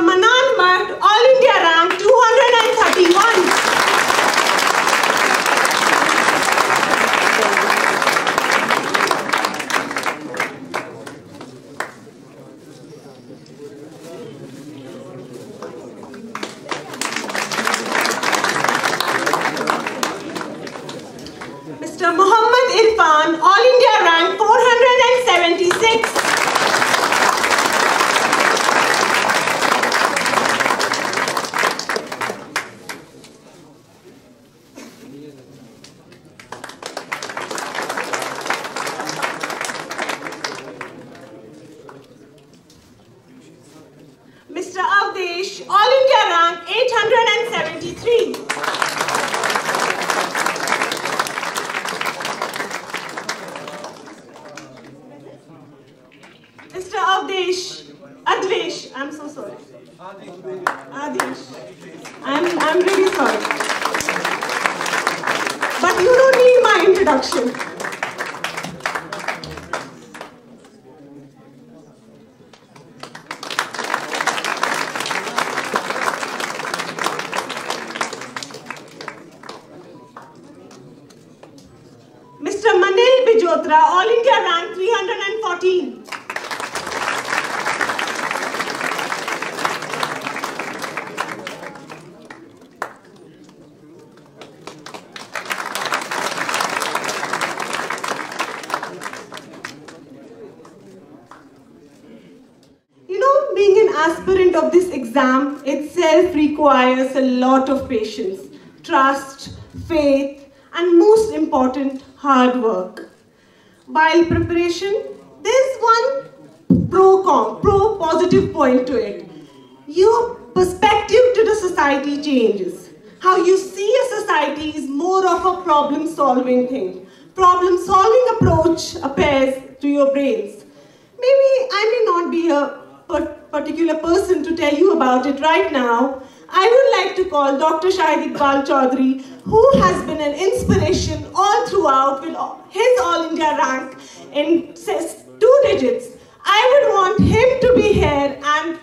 Manan Bhatt, All India rank 231. Mr. Muhammad Irfan, All India rank 476. Mr. Avdesh, All India rank 873. Mr. Advesh, I'm so sorry. Adesh, I'm really sorry. But you don't need my introduction. Mr. Manil Bijotra, All India rank 314. Being an aspirant of this exam itself requires a lot of patience, trust, faith, and most important, hard work. While preparation, there's one pro positive point to it. Your perspective to the society changes. How you see a society is more of a problem-solving thing. Problem-solving approach appears to your brains. Maybe I may not be a particular person to tell you about it right now. I would like to call Dr. Shahid Iqbal Chaudhary, who has been an inspiration all throughout with his All India rank in 2 digits. I would want him to be here and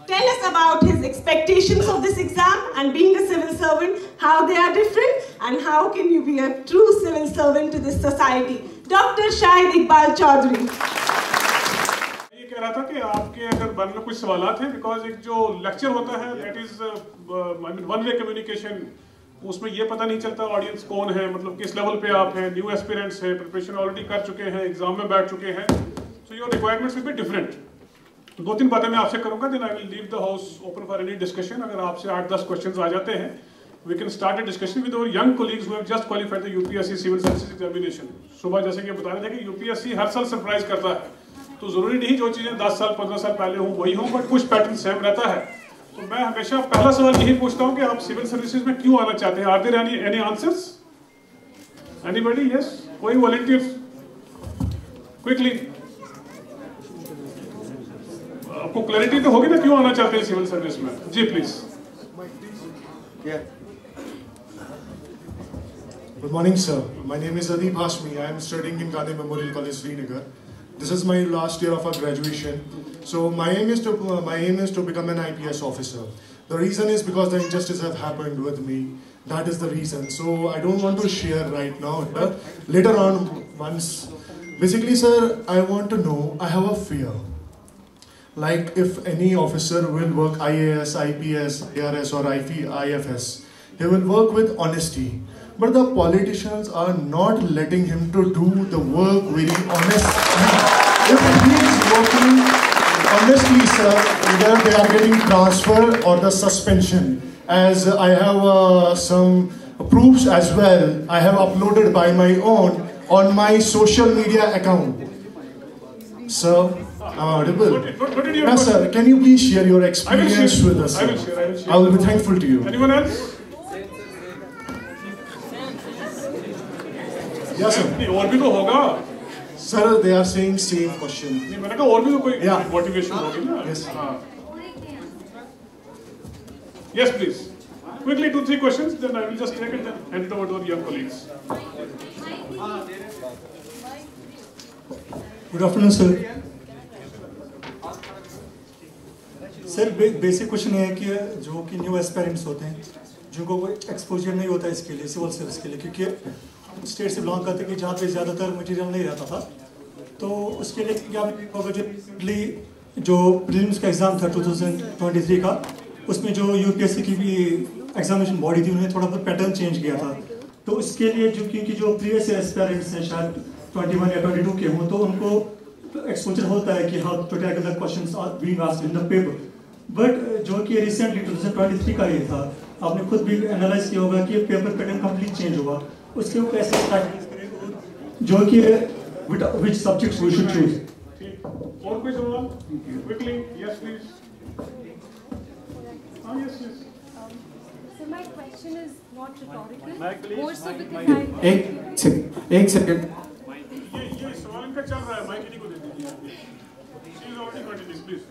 tell us about his expectations of this exam and being a civil servant, how they are different, and how can you be a true civil servant to this society. Dr. Shahid Iqbal Chaudhary. कह रहा था कि आपके अगर मन में कुछ सवालात हैं, बिकॉज एक जो लेक्चर होता है that is I mean one way communication, उसमें ये पता नहीं चलता ऑडियंस कौन है, मतलब किस लेवल पे आप हैं, न्यू एस्पिरेंट्स हैं, प्रिपरेशन ऑलरेडी कर चुके हैं, एग्जाम में बैठ चुके हैं, so your requirements will be different. 2-3 बातें मैं आपसे करूंगा, then I will leave the house open for any discussion. अगर आपसे 8-10 क्वेश्चंस आ जाते हैं, we can start a discussion with our young colleagues who have just qualified the UPSC civil services examination. सुबह जैसे कि बता रहे थे कि यूपीएससी हर साल सरप्राइज करता है, तो जरूरी नहीं जो चीजें 10 साल 15 साल पहले हों वही हों, बट कुछ पैटर्न सेम रहता है. तो मैं हमेशा पहला सवाल यही पूछता हूं कि आप सिविल सर्विसेज में क्यों आना चाहते हैं. Are there any answers? Anybody? Yes, कोई वॉलंटियर्स क्विकली. आपको क्लैरिटी तो होगी ना क्यों आना चाहते हैं सिविल सर्विस में. जी please. Good morning, sir. My name is Adib Hashmi. I am studying in Gandhi Memorial College, Srinagar. This is my last year of our graduation. So my aim is to become an IPS officer. The reason is because the injustice have happened with me. That is the reason. So I don't want to share right now, but later on, once. Basically, sir, I want to know. I have a fear. Like if any officer will work IAS, IPS, ARS, or IFS, he will work with honesty. But the politicians are not letting him to do the work very honestly. If he is working honestly, sir, either they are getting transfer or the suspension. As I have some proofs as well, I have uploaded by my own on my social media account. Sir, audible? Yes, sir. Can you please share your experience with us, sir? I will be thankful to you. Anyone else? Yes, sir. नहीं, और भी तो होगा. Sir, they are saying same question. नहीं, मैंने कहा और भी तो कोई मोटिवेशन होगी ना. Yes. Yes, please. Quickly 2-3 questions, then I will just take it and hand it over to our young colleagues. Good afternoon, sir. Sir basic question है कि जो कि न्यू एस्पायरेंट्स होते हैं जिनको कोई एक्सपोजर नहीं होता इसके लिए सिविल सर्विस के लिए, क्योंकि स्टेट से बिलोंग करते कि जहाँ पे ज़्यादातर मटेरियल नहीं रहता था, तो उसके लिए क्या होगा जो प्रीलिम्स का एग्ज़ाम था 2023 का, उसमें जो यूपीएससी की भी एग्जामिनेशन बॉडी थी उन्होंने थोड़ा बहुत पैटर्न चेंज किया था। तो उसके लिए जो क्योंकि जो प्रीवियस एस्पायरेंट्स हैं शायद 21 या 22 के हों, तो उनको एक्सपोजर होता है कि how to tackle the questions are being asked in the paper. But जो कि रिसेंटली 2023 का ये था, आपने खुद भी एनालाइज किया होगा कि पेपर पैटर्न कंप्लीट चेंज होगा, उसके ऊपर कैसे प्रैक्टिस करें जो कि which subjects we should choose. और कोई सवाल? Quickly, yes please. हां yes yes. So my question is not rhetorical, more so because एक सेकंड ये सवाल इनका चल रहा है, माइक इन्हीं को दे दीजिए। She is already continuous please.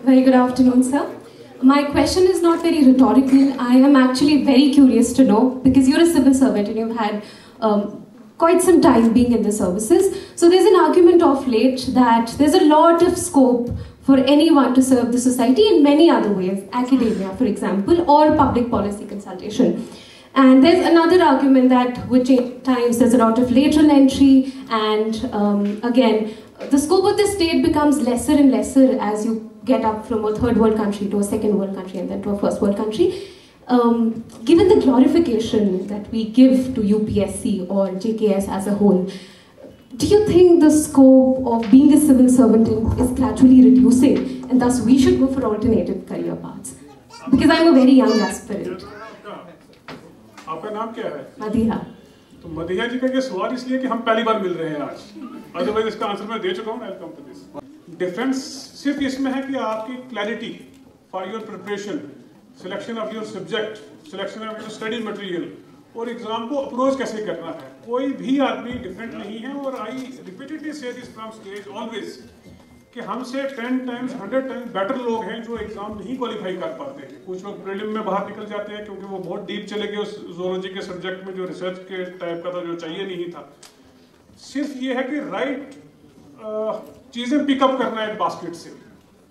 Very good afternoon, sir. My question is not very rhetorical. I am actually very curious to know, because you're a civil servant and you've had quite some time being in the services. So there's an argument of late that there's a lot of scope for anyone to serve the society in many other ways, academia, for example, or public policy consultation. And there's another argument that with changing times, there's a lot of lateral entry, and again, the scope of the state becomes lesser and lesser as you get up from a third world country to a second world country and then to a first world country. Given the glorification that we give to UPSC or JKS as a whole, do you think the scope of being a civil servant is gradually reducing, and thus we should go for alternative career paths? Because I'm a very young aspirant. आपका नाम क्या है? Madiha. तो मदिहा जी का ये सवाल इसलिए कि हम पहली बार मिल रहे हैं आज, अदरवाइज इसका आंसर मैं दे चुका हूँ। I will come to this. Difference सिर्फ इसमें है कि आपकी clarity for your preparation, selection of your subject, selection of your study material और एग्जाम को अप्रोच कैसे करना है। कोई भी आदमी डिफरेंट नहीं है। और आई रिपीटेडली से दिस फ्रॉम स्टेज ऑलवेज कि हमसे 10 टाइम्स 100 टाइम्स बेटर लोग हैं जो एग्जाम नहीं क्वालिफाई कर पाते हैं। कुछ लोग प्रीलिम में बाहर निकल जाते हैं क्योंकि वो बहुत डीप चले गए उस जोलॉजी के सब्जेक्ट में जो रिसर्च के टाइप का था, जो चाहिए नहीं था। सिर्फ ये है कि राइट चीजें पिकअप करना है एक बास्केट से,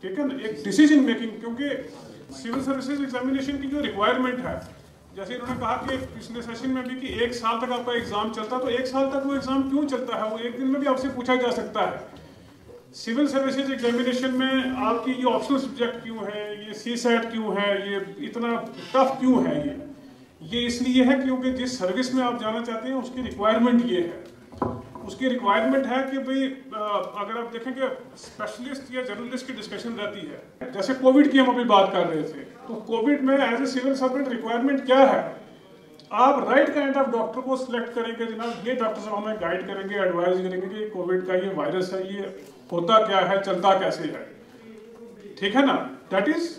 ठीक है ना, एक डिसीजन मेकिंग। क्योंकि सिविल सर्विसेज एग्जामिनेशन की जो रिक्वायरमेंट है, जैसे इन्होंने कहा कि पिछले सेशन में भी कि 1 साल तक आपका एग्जाम चलता है, तो 1 साल तक वो एग्जाम क्यों चलता है, वो एक दिन में भी आपसे पूछा जा सकता है। सिविल सर्विसेज एग्जामिनेशन में आपकी ये ऑप्शनल सब्जेक्ट क्यों है, ये सीसैट क्यों है, ये इतना टफ क्यों है, ये इसलिए है क्योंकि जिस सर्विस में आप जाना चाहते हैं उसकी रिक्वायरमेंट ये है। उसकी रिक्वायरमेंट है कि भाई अगर आप देखें कि स्पेशलिस्ट या जर्नलिस्ट की डिस्कशन रहती है, जैसे कोविड की हम अभी बात कर रहे थे, तो कोविड में as a civil servant requirement क्या है, आप राइट काइंड ऑफ डॉक्टर को सिलेक्ट करेंगे। जनाब ये डॉक्टर साहब हमें गाइड करेंगे, एडवाइस करेंगे कि कोविड का ये वायरस है, ये होता क्या है, चलता कैसे है, ठीक है ना। दैट इज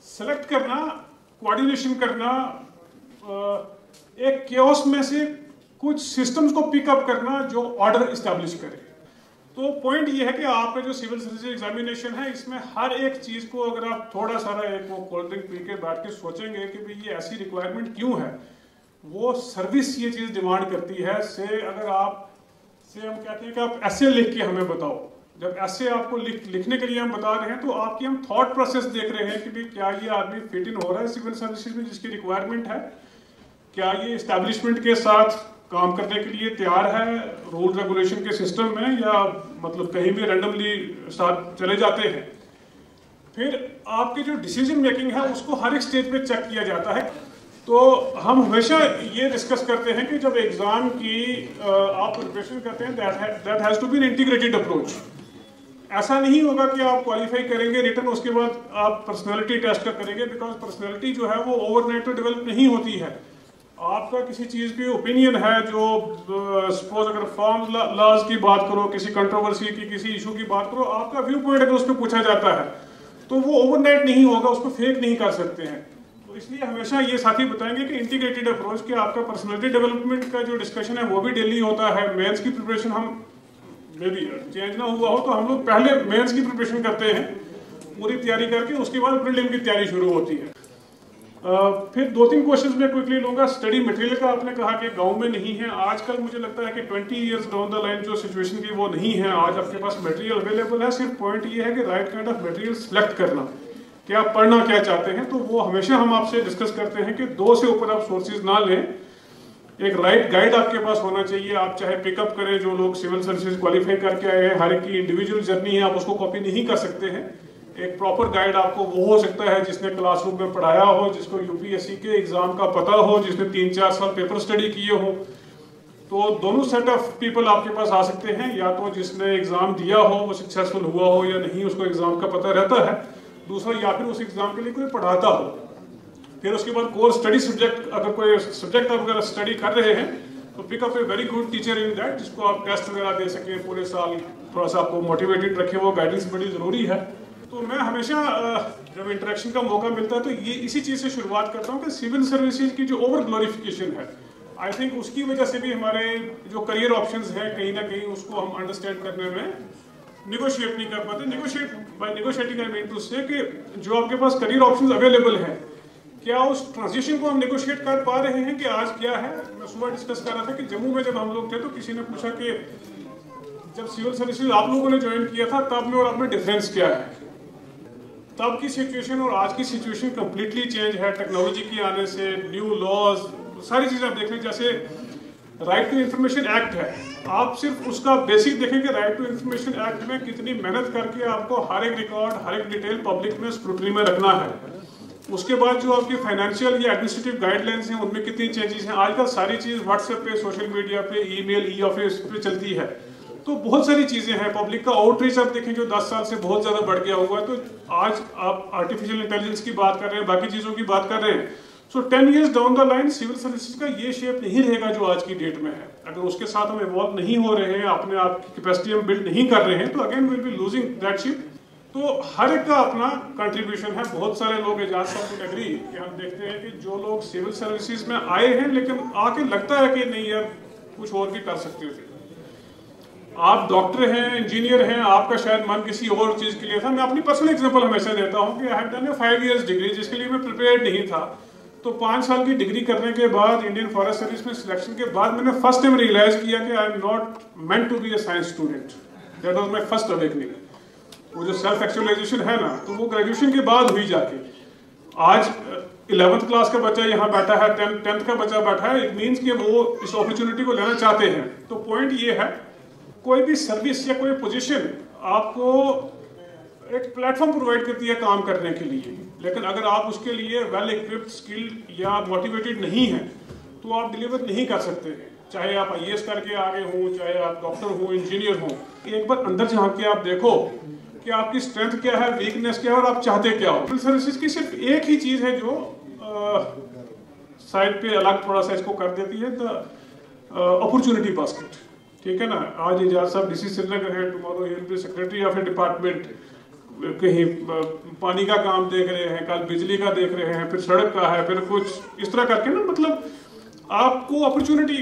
सेलेक्ट करना, कोऑर्डिनेशन करना, एक केओस में से कुछ सिस्टम्स को पिकअप करना जो ऑर्डर इस्टेब्लिश करे। तो पॉइंट ये है कि आपका जो सिविल सर्विसेज एग्जामिनेशन है, इसमें हर एक चीज को अगर आप थोड़ा सारा एक वो कोल्ड ड्रिंक पी के बैठ के सोचेंगे कि भाई ये ऐसी रिक्वायरमेंट क्यों है, वो सर्विस ये चीज डिमांड करती है। से अगर आप से हम कहते हैं कि आप ऐसे लिख के हमें बताओ, जब ऐसे आपको लिखने के लिए हम बता रहे हैं तो आपकी हम थॉट प्रोसेस देख रहे हैं कि भाई क्या ये आदमी फिट इन हो रहा है सिविल सर्विसेज में जिसकी रिक्वायरमेंट है, क्या ये एस्टैब्लिशमेंट के साथ काम करने के लिए तैयार है रूल रेगुलेशन के सिस्टम में, या मतलब कहीं भी रैंडमली साथ चले जाते हैं। फिर आपकी जो डिसीजन मेकिंग है उसको हर एक स्टेज पे चेक किया जाता है। तो हम हमेशा ये डिस्कस करते हैं कि जब एग्जाम की आप प्रिपरेशन करते हैं, that has to be an integrated approach. ऐसा नहीं होगा कि आप क्वालिफाई करेंगे रिटर्न, उसके बाद आप पर्सनैलिटी टेस्ट का करेंगे, बिकॉज पर्सनैलिटी जो है वो ओवरनाइट तो डेवलप नहीं होती है। आपका किसी चीज पे ओपिनियन है, जो सपोज अगर फार्म लॉज की बात करो, किसी कंट्रोवर्सी की, किसी इशू की बात करो, आपका व्यू पॉइंट अगर उस पर पूछा जाता है तो वो ओवरनाइट नहीं होगा, उसको फेक नहीं कर सकते हैं। तो इसलिए हमेशा ये साथी बताएंगे कि इंटीग्रेटेड अप्रोच कि आपका पर्सनैलिटी डेवलपमेंट का जो डिस्कशन है वो भी डेली होता है। मेंस की प्रिपरेशन हम मे बी चेंज ना हुआ हो तो हम लोग पहले मेंस की प्रिपरेशन करते हैं पूरी तैयारी करके, उसके बाद प्रीलिम की तैयारी शुरू होती है। फिर 2-3 क्वेश्चंस मैं क्विकली लूँगा। स्टडी मटेरियल का आपने कहा कि गांव में नहीं है। आजकल मुझे लगता है कि 20 इयर्स डाउन द लाइन जो सिचुएशन की वो नहीं है। आज आपके पास मटेरियल अवेलेबल है, सिर्फ पॉइंट ये है कि right kind of material select करना, कि आप पढ़ना क्या चाहते हैं। तो वो हमेशा हम आपसे डिस्कस करते हैं कि 2 से ऊपर आप सोर्सेज ना लें। एक राइट गाइड आपके पास होना चाहिए। आप चाहे पिकअप करें, जो लोग सिविल सर्विसेज क्वालिफाई करके आए हैं, हर एक की इंडिविजुअल जर्नी है, आप उसको कॉपी नहीं कर सकते हैं। एक प्रॉपर गाइड आपको वो हो सकता है जिसने क्लासरूम में पढ़ाया हो, जिसको यूपीएससी के एग्जाम का पता हो, जिसने 3-4 साल पेपर स्टडी किए हो। तो दोनों सेट ऑफ पीपल आपके पास आ सकते हैं, या तो जिसने एग्जाम दिया हो, वो सक्सेसफुल हुआ हो या नहीं, उसको एग्जाम का पता रहता है। दूसरा, या फिर उस एग्जाम के लिए कोई पढ़ाता हो। फिर उसके बाद कोर स्टडी सब्जेक्ट, अगर कोई सब्जेक्ट आप अगर स्टडी कर रहे हैं तो pickup a very good teacher in that, जिसको आप टेस्ट वगैरह दे सकें पूरे साल, थोड़ा सा आपको मोटिवेटेड रखे। वो गाइडेंस बड़ी ज़रूरी है। तो मैं हमेशा जब इंटरेक्शन का मौका मिलता है तो ये इसी चीज़ से शुरुआत करता हूँ कि सिविल सर्विसेज की जो ओवर ग्लोरिफिकेशन है, आई थिंक उसकी वजह से भी हमारे जो करियर ऑप्शंस हैं कहीं ना कहीं उसको हम अंडरस्टैंड करने में निगोशिएट नहीं कर पाते। निगोशिएटिंग आई मीन टू से कि जो आपके पास करियर ऑप्शंस अवेलेबल हैं, क्या उस ट्रांजिशन को हम निगोशिएट कर पा रहे हैं कि आज क्या है। मैं सुबह डिस्कस कर रहा था कि जम्मू में जब हम लोग थे तो किसी ने पूछा कि जब सिविल सर्विसेज आप लोगों ने ज्वाइन किया था तब में और अब में डिफरेंस क्या है। तब की सिचुएशन और आज की सिचुएशन कंप्लीटली चेंज है। टेक्नोलॉजी के आने से, न्यू लॉज, सारी चीज़ें आप देख लें। जैसे राइट टू इंफॉर्मेशन एक्ट है, आप सिर्फ उसका बेसिक देखें कि राइट टू इंफॉर्मेशन एक्ट में कितनी मेहनत करके आपको हर एक रिकॉर्ड, हर एक डिटेल पब्लिक में स्क्रूटनी में रखना है। उसके बाद जो आपकी फाइनेंशियल या एडमिनिस्ट्रेटिव गाइडलाइंस हैं उनमें कितनी चेंजेस हैं। आजकल सारी चीज़ व्हाट्सएप पे, सोशल मीडिया पे, ईमेल, ई ऑफिस पे चलती है। तो बहुत सारी चीज़ें हैं। पब्लिक का आउटरीच आप देखें जो 10 साल से बहुत ज़्यादा बढ़ गया हुआ है। तो आज आप आर्टिफिशियल इंटेलिजेंस की बात कर रहे हैं, बाकी चीज़ों की बात कर रहे हैं। So 10 years down the line civil services का ये शेप नहीं रहेगा जो आज की डेट में है। अगर उसके साथ हम इवॉल्व नहीं हो रहे हैं, अपने आप की कैपेसिटी हम बिल्ड नहीं कर रहे हैं, तो again will be losing that shape. तो हर एक का अपना कंट्रीब्यूशन है। बहुत सारे लोग, एजाज साहब को एग्री कि हम देखते हैं कि जो लोग सिविल सर्विसेज में आए हैं लेकिन आके लगता है कि नहीं यार कुछ और भी कर सकते थे। आप डॉक्टर हैं, इंजीनियर हैं, आपका शायद मन किसी और चीज़ के लिए था। मैं अपनी पर्सनल एग्जांपल हमेशा देता हूं कि I have done A 5 years degree, जिसके लिए मैं प्रिपेयर्ड नहीं था। तो 5 साल की डिग्री करने के बाद, इंडियन फॉरेस्ट सर्विस में सिलेक्शन के बाद, मैंने फर्स्ट टाइम रियलाइज किया कि I am not meant to be a science student. That was my first awakening. वो जो सेल्फ एक्चुअलाइजेशन है ना, तो वो ग्रेजुएशन के बाद हुई जाके। आज 11th क्लास का बच्चा यहाँ बैठा है, 10th का बच्चा बैठा है, इट मीन्स कि वो इस अपॉर्चुनिटी को लेना चाहते हैं। तो पॉइंट ये है, कोई भी सर्विस या कोई पोजीशन आपको एक प्लेटफॉर्म प्रोवाइड करती है काम करने के लिए, लेकिन अगर आप उसके लिए वेल इक्विप्ड, स्किल्ड या मोटिवेटेड नहीं हैं तो आप डिलीवर नहीं कर सकते हैं। चाहे आप IAS करके आगे हों, चाहे आप डॉक्टर हो, इंजीनियर हो। एक बार अंदर झांक के आप देखो कि आपकी स्ट्रेंथ क्या है, वीकनेस क्या है और आप चाहते क्या हो। सिविल सर्विसेज की सिर्फ एक ही चीज़ है जो साइड पे अलग थोड़ा सा इसको कर देती है, द अपॉर्चुनिटी बास्केट। ठीक है ना। आज एजाज साहब DC श्रीनगर है, tomorrow he will be secretary of A department. कहीं पानी का काम देख रहे हैं, कल बिजली का देख रहे हैं, फिर सड़क का है, फिर कुछ इस तरह करके ना, मतलब आपको अपॉर्चुनिटी,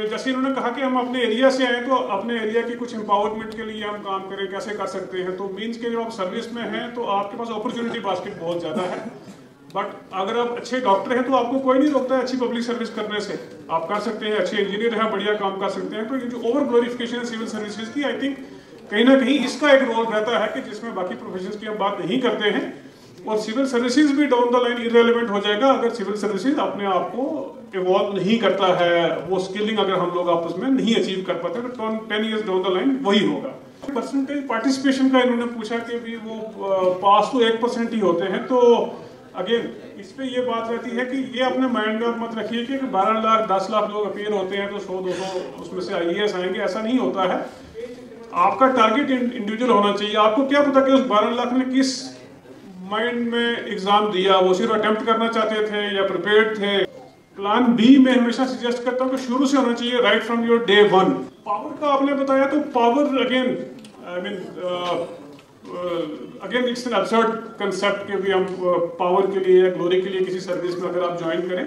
जैसे इन्होंने कहा कि हम अपने एरिया से आए तो अपने एरिया की कुछ एम्पावरमेंट के लिए हम काम करें, कैसे कर सकते हैं। तो मीन्स के जब आप सर्विस में हैं तो आपके पास अपॉर्चुनिटी बास्केट बहुत ज़्यादा है। बट अगर आप अच्छे डॉक्टर हैं तो आपको कोई नहीं रोकता है अच्छी पब्लिक सर्विस करने से। आप कर सकते हैं, अच्छे इंजीनियर हैं, बढ़िया काम कर सकते हैं। तो ये जो ओवर ग्लोरिफिकेशन है सिविल सर्विसेज की, आई थिंक कहीं ना कहीं इसका एक रोल रहता है कि जिसमें बाकी प्रोफेशंस की हम बात नहीं करते हैं। और सिविल सर्विसेज भी डाउन द लाइन इररिलेवेंट हो जाएगा अगर सिविल सर्विसेज अपने आप को इवॉल्व नहीं करता है। वो स्किलिंग अगर हम लोग आपस में नहीं अचीव कर पाते तो 10 years डाउन द लाइन वही होगा। परसेंटेज पार्टिसिपेशन का इन्होंने पूछा कि भी वो पास तो 1% ही होते हैं। तो अगेन इस पे ये बात रहती है कि ये अपने माइंड में मत रखिए कि 12 लाख 10 लाख लोग अपीयर होते हैं तो 100-200 उसमें से IAS आएंगे, ऐसा नहीं होता है। आपका टारगेट इंडिविजुअल होना चाहिए। आपको क्या पता कि उस 12 लाख ने किस माइंड में एग्जाम दिया, वो सिर्फ अटेम्प्ट करना चाहते थे या प्रिपेयर्ड थे। प्लान बी मैं हमेशा सजेस्ट करता हूँ कि शुरू से होना चाहिए, right from your day 1। Power का आपने बताया तो power again I mean again it's an absurd concept कि भी हम पावर के लिए या ग्लोरी के लिए किसी सर्विस में अगर आप ज्वाइन करें,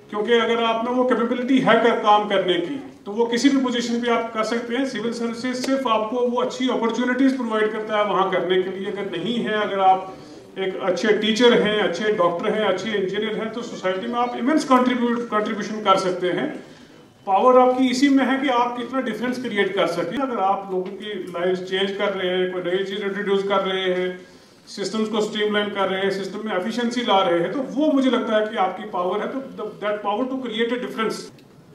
क्योंकि अगर आप में वो कैपेबिलिटी है काम करने की तो वो किसी भी पोजीशन पे आप कर सकते हैं। सिविल सर्विसेज सिर्फ आपको वो अच्छी अपॉर्चुनिटीज प्रोवाइड करता है वहाँ करने के लिए। अगर नहीं है, अगर आप एक अच्छे टीचर हैं, अच्छे डॉक्टर हैं, अच्छे इंजीनियर हैं, तो सोसाइटी में आप इमेंस कंट्रीब्यूशन कर सकते हैं। पावर आपकी इसी में है कि आप कितना डिफरेंस क्रिएट कर सकें। अगर आप लोगों की लाइफ चेंज कर रहे हैं, कोई नई चीज़ इंट्रोड्यूस कर रहे हैं, सिस्टम्स को स्ट्रीमलाइन कर रहे हैं, सिस्टम में एफिशिएंसी ला रहे हैं, तो वो मुझे लगता है कि आपकी पावर है। तो that power to create a difference.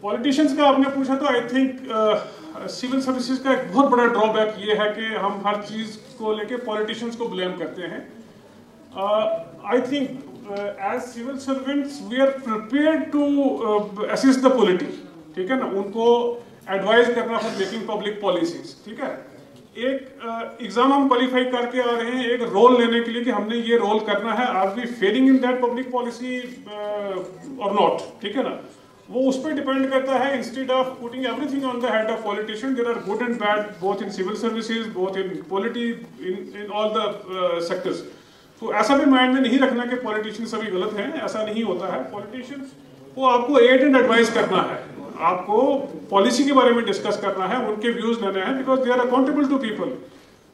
Politicians का आपने पूछा, तो आई थिंक सिविल सर्विसेज का एक बहुत बड़ा ड्रॉबैक ये है कि हम हर चीज़ को लेके पॉलिटिशियंस को ब्लेम करते हैं। I think as civil servants we are prepared to assist the polity, ठीक है ना, उनको एडवाइज करना फॉर मेकिंग पब्लिक पॉलिसीज, ठीक है। एक एग्जाम हम क्वालिफाई करके आ रहे हैं एक रोल लेने के लिए कि हमने ये रोल करना है, are we failing in that public policy और नॉट, ठीक है ना, वो उस पर डिपेंड करता है। Instead of putting everything on the head of politician, there are good and bad both in civil services, both in polity, in all the sectors. तो ऐसा भी माइंड में नहीं रखना कि पॉलिटिशियन सभी गलत हैं, ऐसा नहीं होता है। पॉलिटिशियन को आपको एड एंड एडवाइस करना है, आपको पॉलिसी के बारे में डिस्कस करना है, उनके व्यूज लेने हैं, because they are accountable to people.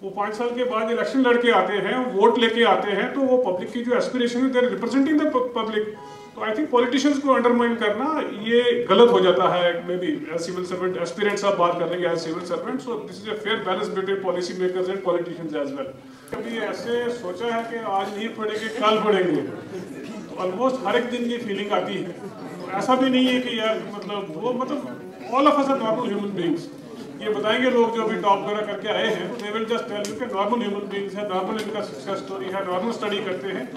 वो 5 साल के बाद इलेक्शन लड़के आते हैं, वोट लेके आते हैं, तो वो पब्लिक की जो एस्पिरेशन है, they are representing the public. तो आई थिंक पॉलिटिशियंस को अंडरमाइन करना ये गलत हो जाता है। Maybe as civil servant aspirants आप बात कर लेंगे as civil servant, so this is a fair balance between policy makers and politicians as well. कभी ऐसे सोचा है कि आज नहीं पढ़ेंगे कल पढ़ेंगे, ऑलमोस्ट हर एक दिन ये फीलिंग आती है। तो ऐसा भी नहीं है कि यार मतलब all of us are normal human beings. ये बताएंगे लोग जो अभी टॉप वगैरह करके आए हैं, they will just tell you कि नॉर्मल ह्यूमन बीइंग्स है, नॉर्मल इनका सक्सेस स्टोरी है, नॉर्मल स्टडी करते हैं।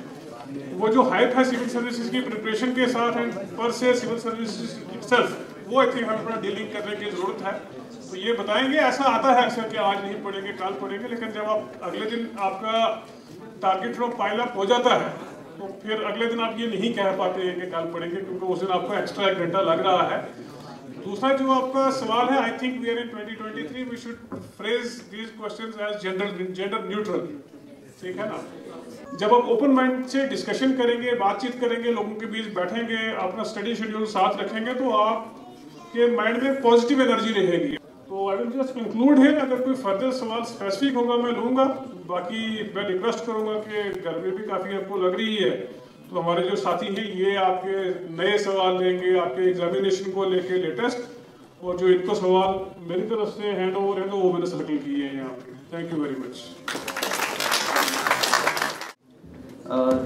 वो जो हाइप है सिविल सर्विसेज की प्रिपरेशन के साथ एंड पर से सिविल सर्विसेज इटसेल्फ, वो आई थिंक हमें थोड़ा डीलिंग करने की जरूरत है। तो ये बताएंगे, ऐसा आता है अक्सर कि आज नहीं पढ़ेंगे कल पढ़ेंगे, लेकिन जब आप अगले दिन आपका टारगेट फ्लो पाइल अप हो जाता है, तो फिर अगले दिन आप ये नहीं कह पाते हैं कि कल पढ़ेंगे, क्योंकि उस दिन आपको एक्स्ट्रा 1 घंटा लग रहा है। दूसरा जो आपका सवाल है, I think we are in 2023, we should phrase these questions as gender neutral, ठीक है ना। जब आप ओपन माइंड से डिस्कशन करेंगे, बातचीत करेंगे, लोगों के बीच बैठेंगे, अपना स्टडी शेड्यूल साथ रखेंगे, तो आपके माइंड में पॉजिटिव एनर्जी रहेगी। तो आई विल जस्ट कंक्लूड है, अगर कोई फर्दर सवाल स्पेसिफिक होगा मैं लूँगा। बाकी मैं रिक्वेस्ट करूँगा कि गर्मी भी काफ़ी आपको लग रही है, तो हमारे जो साथी हैं ये आपके नए सवाल लेंगे, आपके एग्जामिनेशन को लेके लेटेस्ट, और जो इनको सवाल मेरी तरफ से हैंड ओवर है तो वो मैंने सर्कल किए हैं यहाँ पे। Thank you very much.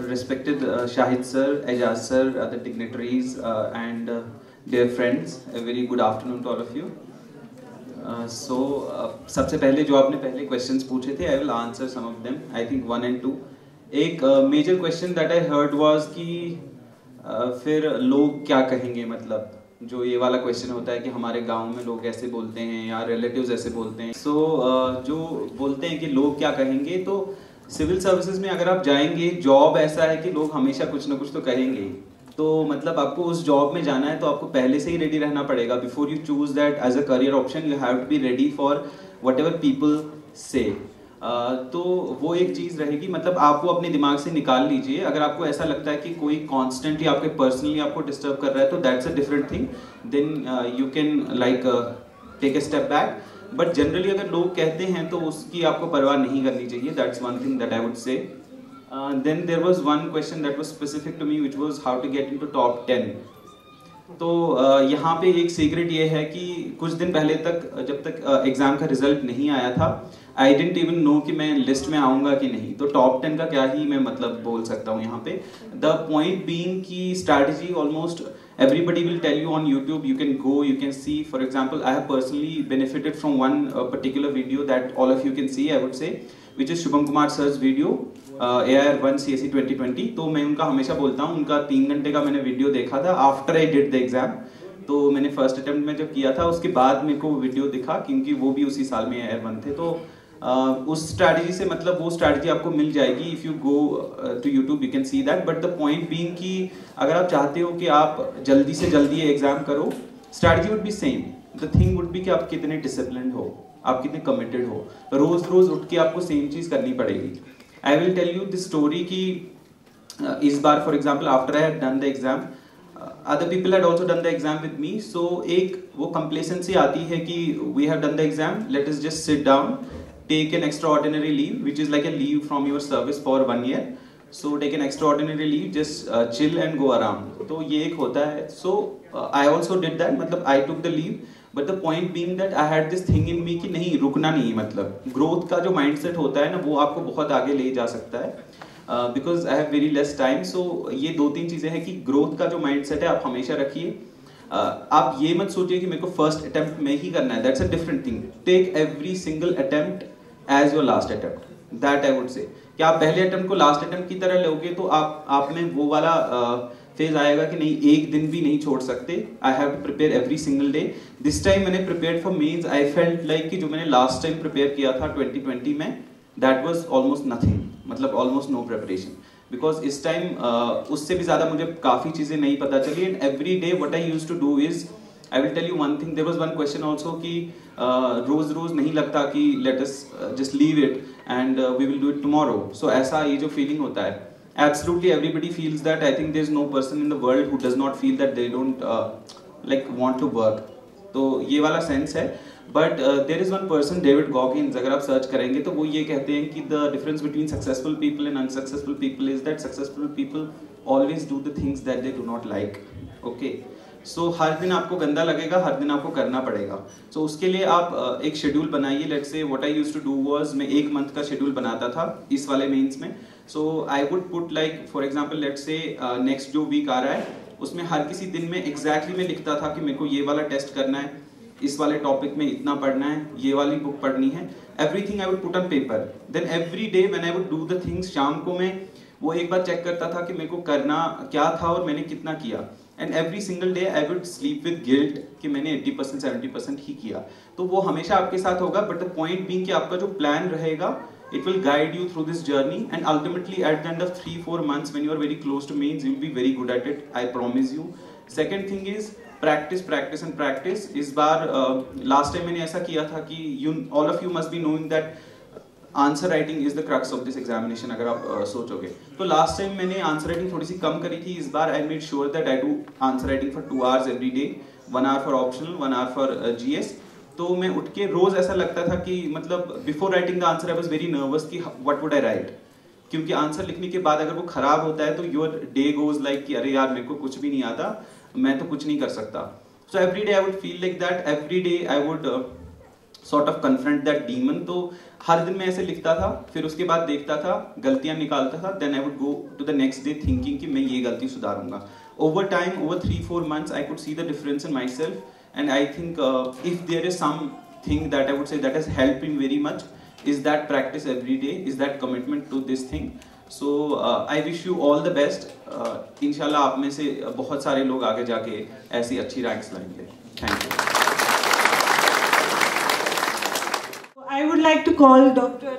Respected Shahid sir, Ejaz sir, other dignitaries and dear friends, a very good afternoon to all of you. सबसे पहले जो आपने पहले क्वेश्चंस पूछे थे, I will answer some of them. I think 1 and 2. एक major question that I heard was कि फिर लोग क्या कहेंगे, मतलब जो ये वाला क्वेश्चन होता है कि हमारे गांव में लोग ऐसे बोलते हैं या रिलेटिव्स ऐसे बोलते हैं। जो बोलते हैं कि लोग क्या कहेंगे, तो सिविल सर्विसेज में अगर आप जाएंगे, जॉब ऐसा है कि लोग हमेशा कुछ ना कुछ तो कहेंगे ही। तो मतलब आपको उस जॉब में जाना है तो आपको पहले से ही रेडी रहना पड़ेगा। Before you choose that as a career option, you have to be ready for whatever people say. तो वो एक चीज़ रहेगी, मतलब आपको अपने दिमाग से निकाल लीजिए। अगर आपको ऐसा लगता है कि कोई कॉन्स्टेंटली आपके पर्सनली आपको डिस्टर्ब कर रहा है, तो that's a different thing, then you can like take a step back. But generally अगर लोग कहते हैं तो उसकी आपको परवाह नहीं करनी चाहिए। That's one thing that I would say. Then there was one question that was specific to me, which was how to get into top 10। तो यहाँ पे एक सीक्रेट ये है कि कुछ दिन पहले तक, जब तक एग्जाम का रिजल्ट नहीं आया था, आई डिडंट इवन नो कि मैं लिस्ट में आऊँगा कि नहीं। तो टॉप 10 का क्या ही मैं मतलब बोल सकता हूँ यहाँ पे। द पॉइंट बीइंग की strategy almost everybody will tell you on YouTube. You can go, you can see. For example, I have personally benefited from one particular video that all of you can see, I would say, which is Shubham Kumar sir's video, AIR1 CSE 2020. तो मैं उनका हमेशा बोलता हूँ, उनका 3 घंटे का मैंने वीडियो देखा था after I did the exam. तो मैंने फर्स्ट अटेम्प्ट में जब किया था, उसके बाद मेरे को वीडियो दिखा, क्योंकि वो भी उसी साल में AIR1 थे। तो उस स्ट्रैटेजी से, मतलब वो स्ट्रैटेजी आपको मिल जाएगी। If you go to YouTube you can see that. But the point being कि अगर आप चाहते हो कि आप जल्दी से जल्दी ये एग्जाम करो, strategy would be same. The thing would be कि आप कितने डिसिप्लिन्ड हो, आप कितने कमिटेड हो। रोज रोज उठ के आपको सेम चीज़ करनी पड़ेगी। I will tell you this story कि इस बार for example after I had done the exam, other people had also done the exam with me. So एक वो complacency आती है कि we have done the exam, let us just sit down, take an extraordinary leave, which is like a leave from your service for 1 year. So take an extraordinary leave, just chill and go around. तो ये एक होता है. So I also did that. मतलब I took the leave. But the point being that I had this thing in me कि नहीं रुकना नहीं है. मतलब growth का जो mindset होता है ना वो आपको बहुत आगे ले जा सकता है. Because I have very less time. So ये दो तीन चीजें हैं कि growth का जो mindset है आप हमेशा रखिए. आप ये मत सोचिए कि मेरे को फर्स्ट अटेम्प्ट में ही करना है. That's a different thing. Take every single attempt as your last attempt. That I would say कि आप पहले अटेम्प्ट को लास्ट अटेम्प्ट की तरह लोगे तो आप में वो वाला फेज आएगा कि नहीं एक दिन भी नहीं छोड़ सकते. I have to prepare every single day. This time मैंने prepared for mains. I felt like कि जो मैंने लास्ट टाइम प्रिपेयर किया था 2020 में दैट वाज ऑलमोस्ट नथिंग. मतलब ऑलमोस्ट नो प्रिपरेशन. बिकॉज इस टाइम उससे भी ज्यादा मुझे काफी चीजें नहीं पता चली. And every day what I used to do is I will tell you one thing. There was one question also कि रोज नहीं लगता कि let us just leave it and we will do it tomorrow. So ऐसा ये जो feeling होता है, absolutely everybody feels that. I think there is no person in the world who does not feel that they don't like want to work. तो ये वाला sense है. But there is one person, David Goggins, अगर आप search करेंगे तो वो ये कहते हैं कि the difference between successful people and unsuccessful people is that successful people always do the things that they do not like. Okay. सो हर दिन आपको गंदा लगेगा, हर दिन आपको करना पड़ेगा. सो उसके लिए आप एक शेड्यूल बनाइए. Let's say what I used to do was मैं एक मंथ का शेड्यूल बनाता था इस वाले मेंस में. So I would put like for example let's say next जो वीक आ रहा है उसमें हर किसी दिन में एग्जैक्टली मैं लिखता था कि मेरे को ये वाला टेस्ट करना है, इस वाले टॉपिक में इतना पढ़ना है, ये वाली बुक पढ़नी है. Everything I would put on paper. Then every day when I would do the things शाम को मैं वो एक बार चेक करता था कि मेरे को करना क्या था और मैंने कितना किया. And every single day I would sleep with guilt कि मैंने 80% 70% ही किया. तो वो हमेशा आपके साथ होगा. बट द पॉइंट बीइंग कि आपका जो प्लान रहेगा it will guide you through this journey and ultimately at the end of 3-4 months when you are very close to means you will be very good at it. I promise you. Second thing is practice and practice. इस बार last time मैंने ऐसा किया था कि all of you must be knowing that answer writing is the crux of this examination. अगर आप सोचोगे तो लास्ट टाइम मैंने आंसर राइटिंग थोड़ी सी कम करी थी. इस बार I made sure that I do answer writing for 2 hours every day. 1 hour for optional, 1 hour for GS. तो मैं उठ के रोज ऐसा लगता था कि मतलब before writing the answer I was very nervous कि व्हाट वुड आई राइट. क्योंकि आंसर लिखने के बाद अगर वो खराब होता है तो योर डे गोज लाइक कि अरे यार मेरे को कुछ भी नहीं आता, मैं तो कुछ नहीं कर सकता. So every day I would feel like that. Every day I would sort of confront that demon. तो हर दिन मैं ऐसे लिखता था, फिर उसके बाद देखता था, गलतियां निकालता था. then I would go to the next day thinking कि मैं ये गलती सुधारूंगा. Over time, over 3-4 months, I could see the difference in myself. And I think if there is something that I would say that has helped me very much is that practice every day, is that commitment to this thing. So I wish you all the best. इंशाल्लाह आप में से बहुत सारे लोग आगे जाके ऐसी अच्छी रैंक्स लाएंगे. Thank you. I would like to call Dr.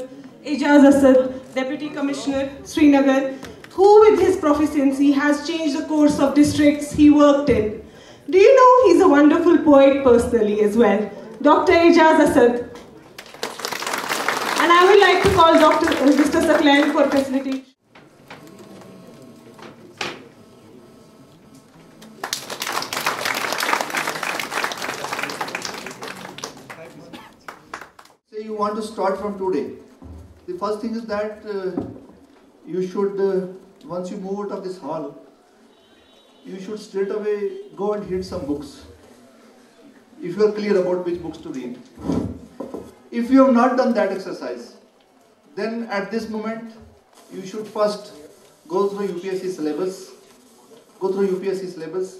Ijaz Asad, Deputy Commissioner, Srinagar, who with his proficiency has changed the course of districts he worked in. Do you know he's a wonderful poet personally as well? Dr. Ijaz Asad. And I would like to call Mr. Saklan for facilitation. You want to start from today. The first thing is that you should, once you move out of this hall, you should straight away go and hit some books. If you are clear about which books to read. If you have not done that exercise, then at this moment, you should first go through UPSC syllabus.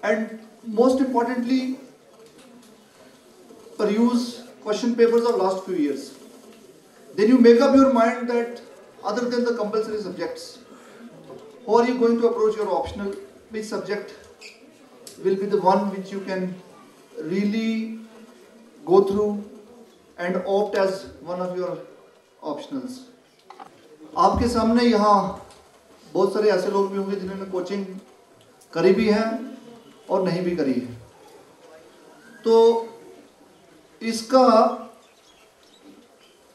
And most importantly, peruse question papers of last few years. Then you make up your mind that other than the compulsory subjects, how are you going to approach your optional? Which subject will be the one which you can really go through and opt as one of your optionals. आपके सामने यहाँ बहुत सारे ऐसे लोग भी होंगे जिन्होंने कोचिंग करी भी है और नहीं भी करी है. तो इसका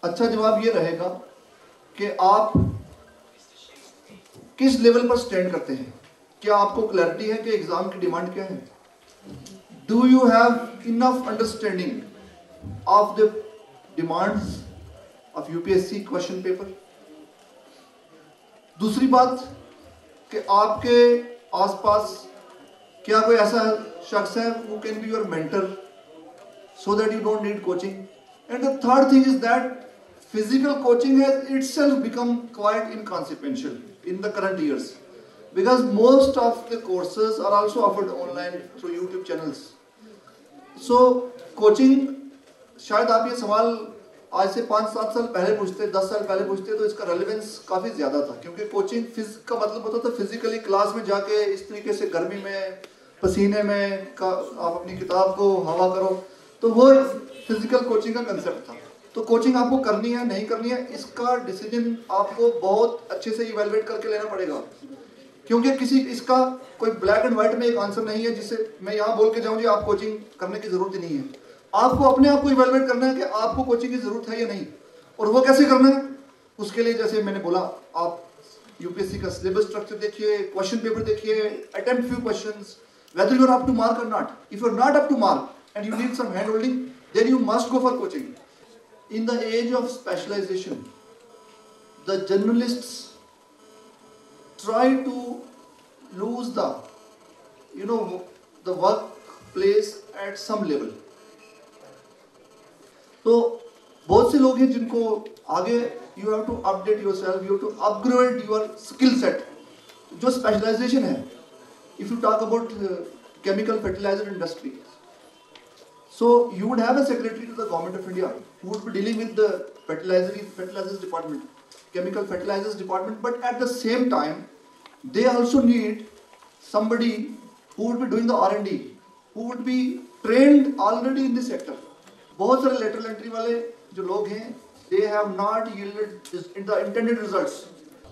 अच्छा जवाब ये रहेगा कि आप किस लेवल पर स्टैंड करते हैं. क्या आपको क्लैरिटी है कि एग्जाम की डिमांड क्या है? Do you have enough understanding of the demands of UPSC question paper? दूसरी बात कि आपके आसपास क्या कोई ऐसा शख्स है who can be your mentor so that you don't need coaching. And the third thing is that physical coaching has itself become quite inconsequential in the current years because most of the courses are also offered online through YouTube channels. So coaching, शायद आप ये सवाल आज से 5-7 साल पहले पूछते, 10 साल पहले पूछते तो इसका रेलेवेंस काफ़ी ज़्यादा था, क्योंकि कोचिंग का मतलब होता था फिजिकली क्लास में जाके इस तरीके से गर्मी में पसीने में आप अपनी किताब को हवा करो, तो वो फिजिकल कोचिंग का कंसेप्ट था। तो कोचिंग आपको करनी है नहीं करनी है इसका डिसीजन आपको बहुत अच्छे से इवेलुएट करके लेना पड़ेगा, क्योंकि किसी इसका कोई ब्लैक एंड व्हाइट में एक आंसर नहीं है जिससे मैं यहाँ बोल के जाऊँ जी आप कोचिंग करने की ज़रूरत ही नहीं है। आपको अपने आप को इवेलुएट करना है कि आपको कोचिंग की जरूरत है या नहीं, और वो कैसे करना है उसके लिए जैसे मैंने बोला आप यूपीएससी का सिलेबस स्ट्रक्चर देखिए, क्वेश्चन पेपर देखिए, attempt few questions, whether you are up to mark or not. If you are not up to mark and you need some hand holding, then you must go for coaching. In the age of specialization, the journalists try to lose the workplace at some level. तो बहुत से लोग हैं जिनको आगे you have to update yourself, you have to upgrade your skill set. जो specialization है, if you talk about chemical fertilizer industry, so you would have a secretary to the government of India who would be dealing with the fertilizers department, chemical fertilizers department, but at the same time they also need somebody who would be doing the R&D, who would be trained already in this sector. बहुत सारे lateral entry वाले जो लोग हैं, they have not yielded the intended results.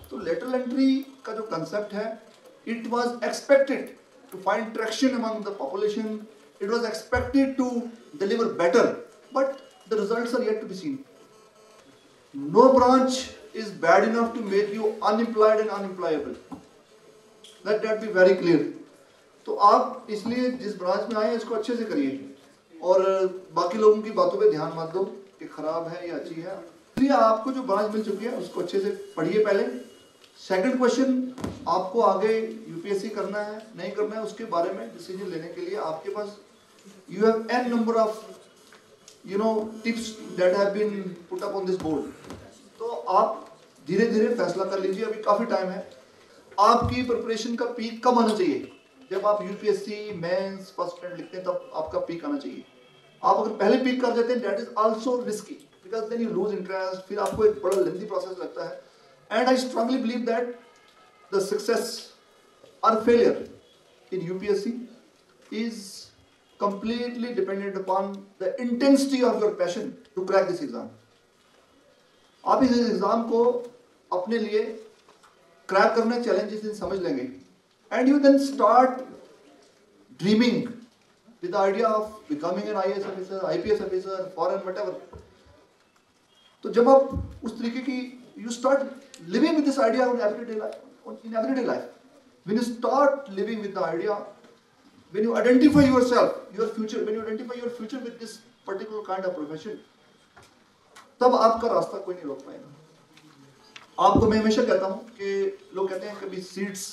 तो lateral entry का जो concept है, it was expected to find traction among the population. It was expected to deliver better, but the results are yet to be seen. No branch is bad enough to make you unemployed and unemployable. Let that be very clear. तो आप इसलिए जिस branch में आए हैं इसको अच्छे से करिए और बाकी लोगों की बातों पे ध्यान मत दो कि खराब है या अच्छी है। इसलिए आपको जो ब्रांच मिल चुकी है उसको अच्छे से पढ़िए पहले। सेकंड क्वेश्चन, आपको आगे यूपीएससी करना है नहीं करना है उसके बारे में डिसीजन लेने के लिए आपके पास you have n number of tips that have been put up on this board. तो आप धीरे धीरे फैसला कर लीजिए, अभी काफी टाइम है। आपकी प्रिपरेशन का पीक कब आना चाहिए? जब आप यूपीएससी मेंस फर्स्ट अटेम्प्ट लिखते हैं तब आपका पीक आना चाहिए। आप अगर पहले पीक कर देते हैं that is also risky because then you lose interest, फिर आपको एक बड़ा लेंथी प्रोसेस लगता है। And I strongly believe that the success और failure in UPSC is completely dependent upon the intensity of your passion to crack this exam. आप इस exam को अपने लिए क्रैक करने चैलेंजेस समझ लेंगे and you then start dreaming with the idea of becoming an IAS officer, IPS officer, foreign whatever. तो जब आप उस तरीके की you start living with this idea in everyday life. When you start living with the idea, when you identify yourself, when you identify your future with this particular kind of profession, तब आपका रास्ता कोई नहीं रोक पाएगा। आपको मैं हमेशा कहता हूँ कि लोग कहते हैं कभी सीट्स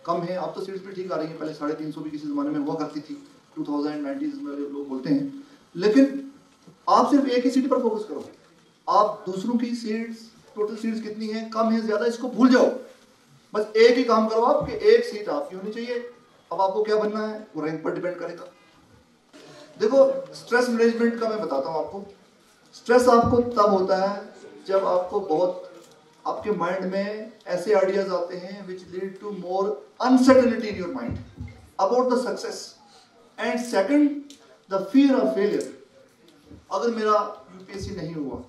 कम है, अब तो सीट्स भी ठीक आ रही हैं, पहले 350 भी किसी ज़माने में हुआ करती थी, 2090s में लोग बोलते हैं, लेकिन आप सिर्फ एक ही सीट पर फोकस करो। आप दूसरों की सीट्स, टोटल सीट्स कितनी हैं, कम है ज़्यादा, इसको भूल जाओ। बस एक ही काम करो आप कि एक सीट आपकी होनी चाहिए। अब आपको क्या बनना है वो रैंक पर डिपेंड करेगा। देखो स्ट्रेस मैनेजमेंट का मैं बताता हूँ आपको। स्ट्रेस आपको तब होता है जब आपको बहुत आपके माइंड में ऐसे आइडियाज आते हैं which lead to more uncertainty in your mind about the success and second the fear of failure. अगर मेरा यूपीएससी नहीं हुआ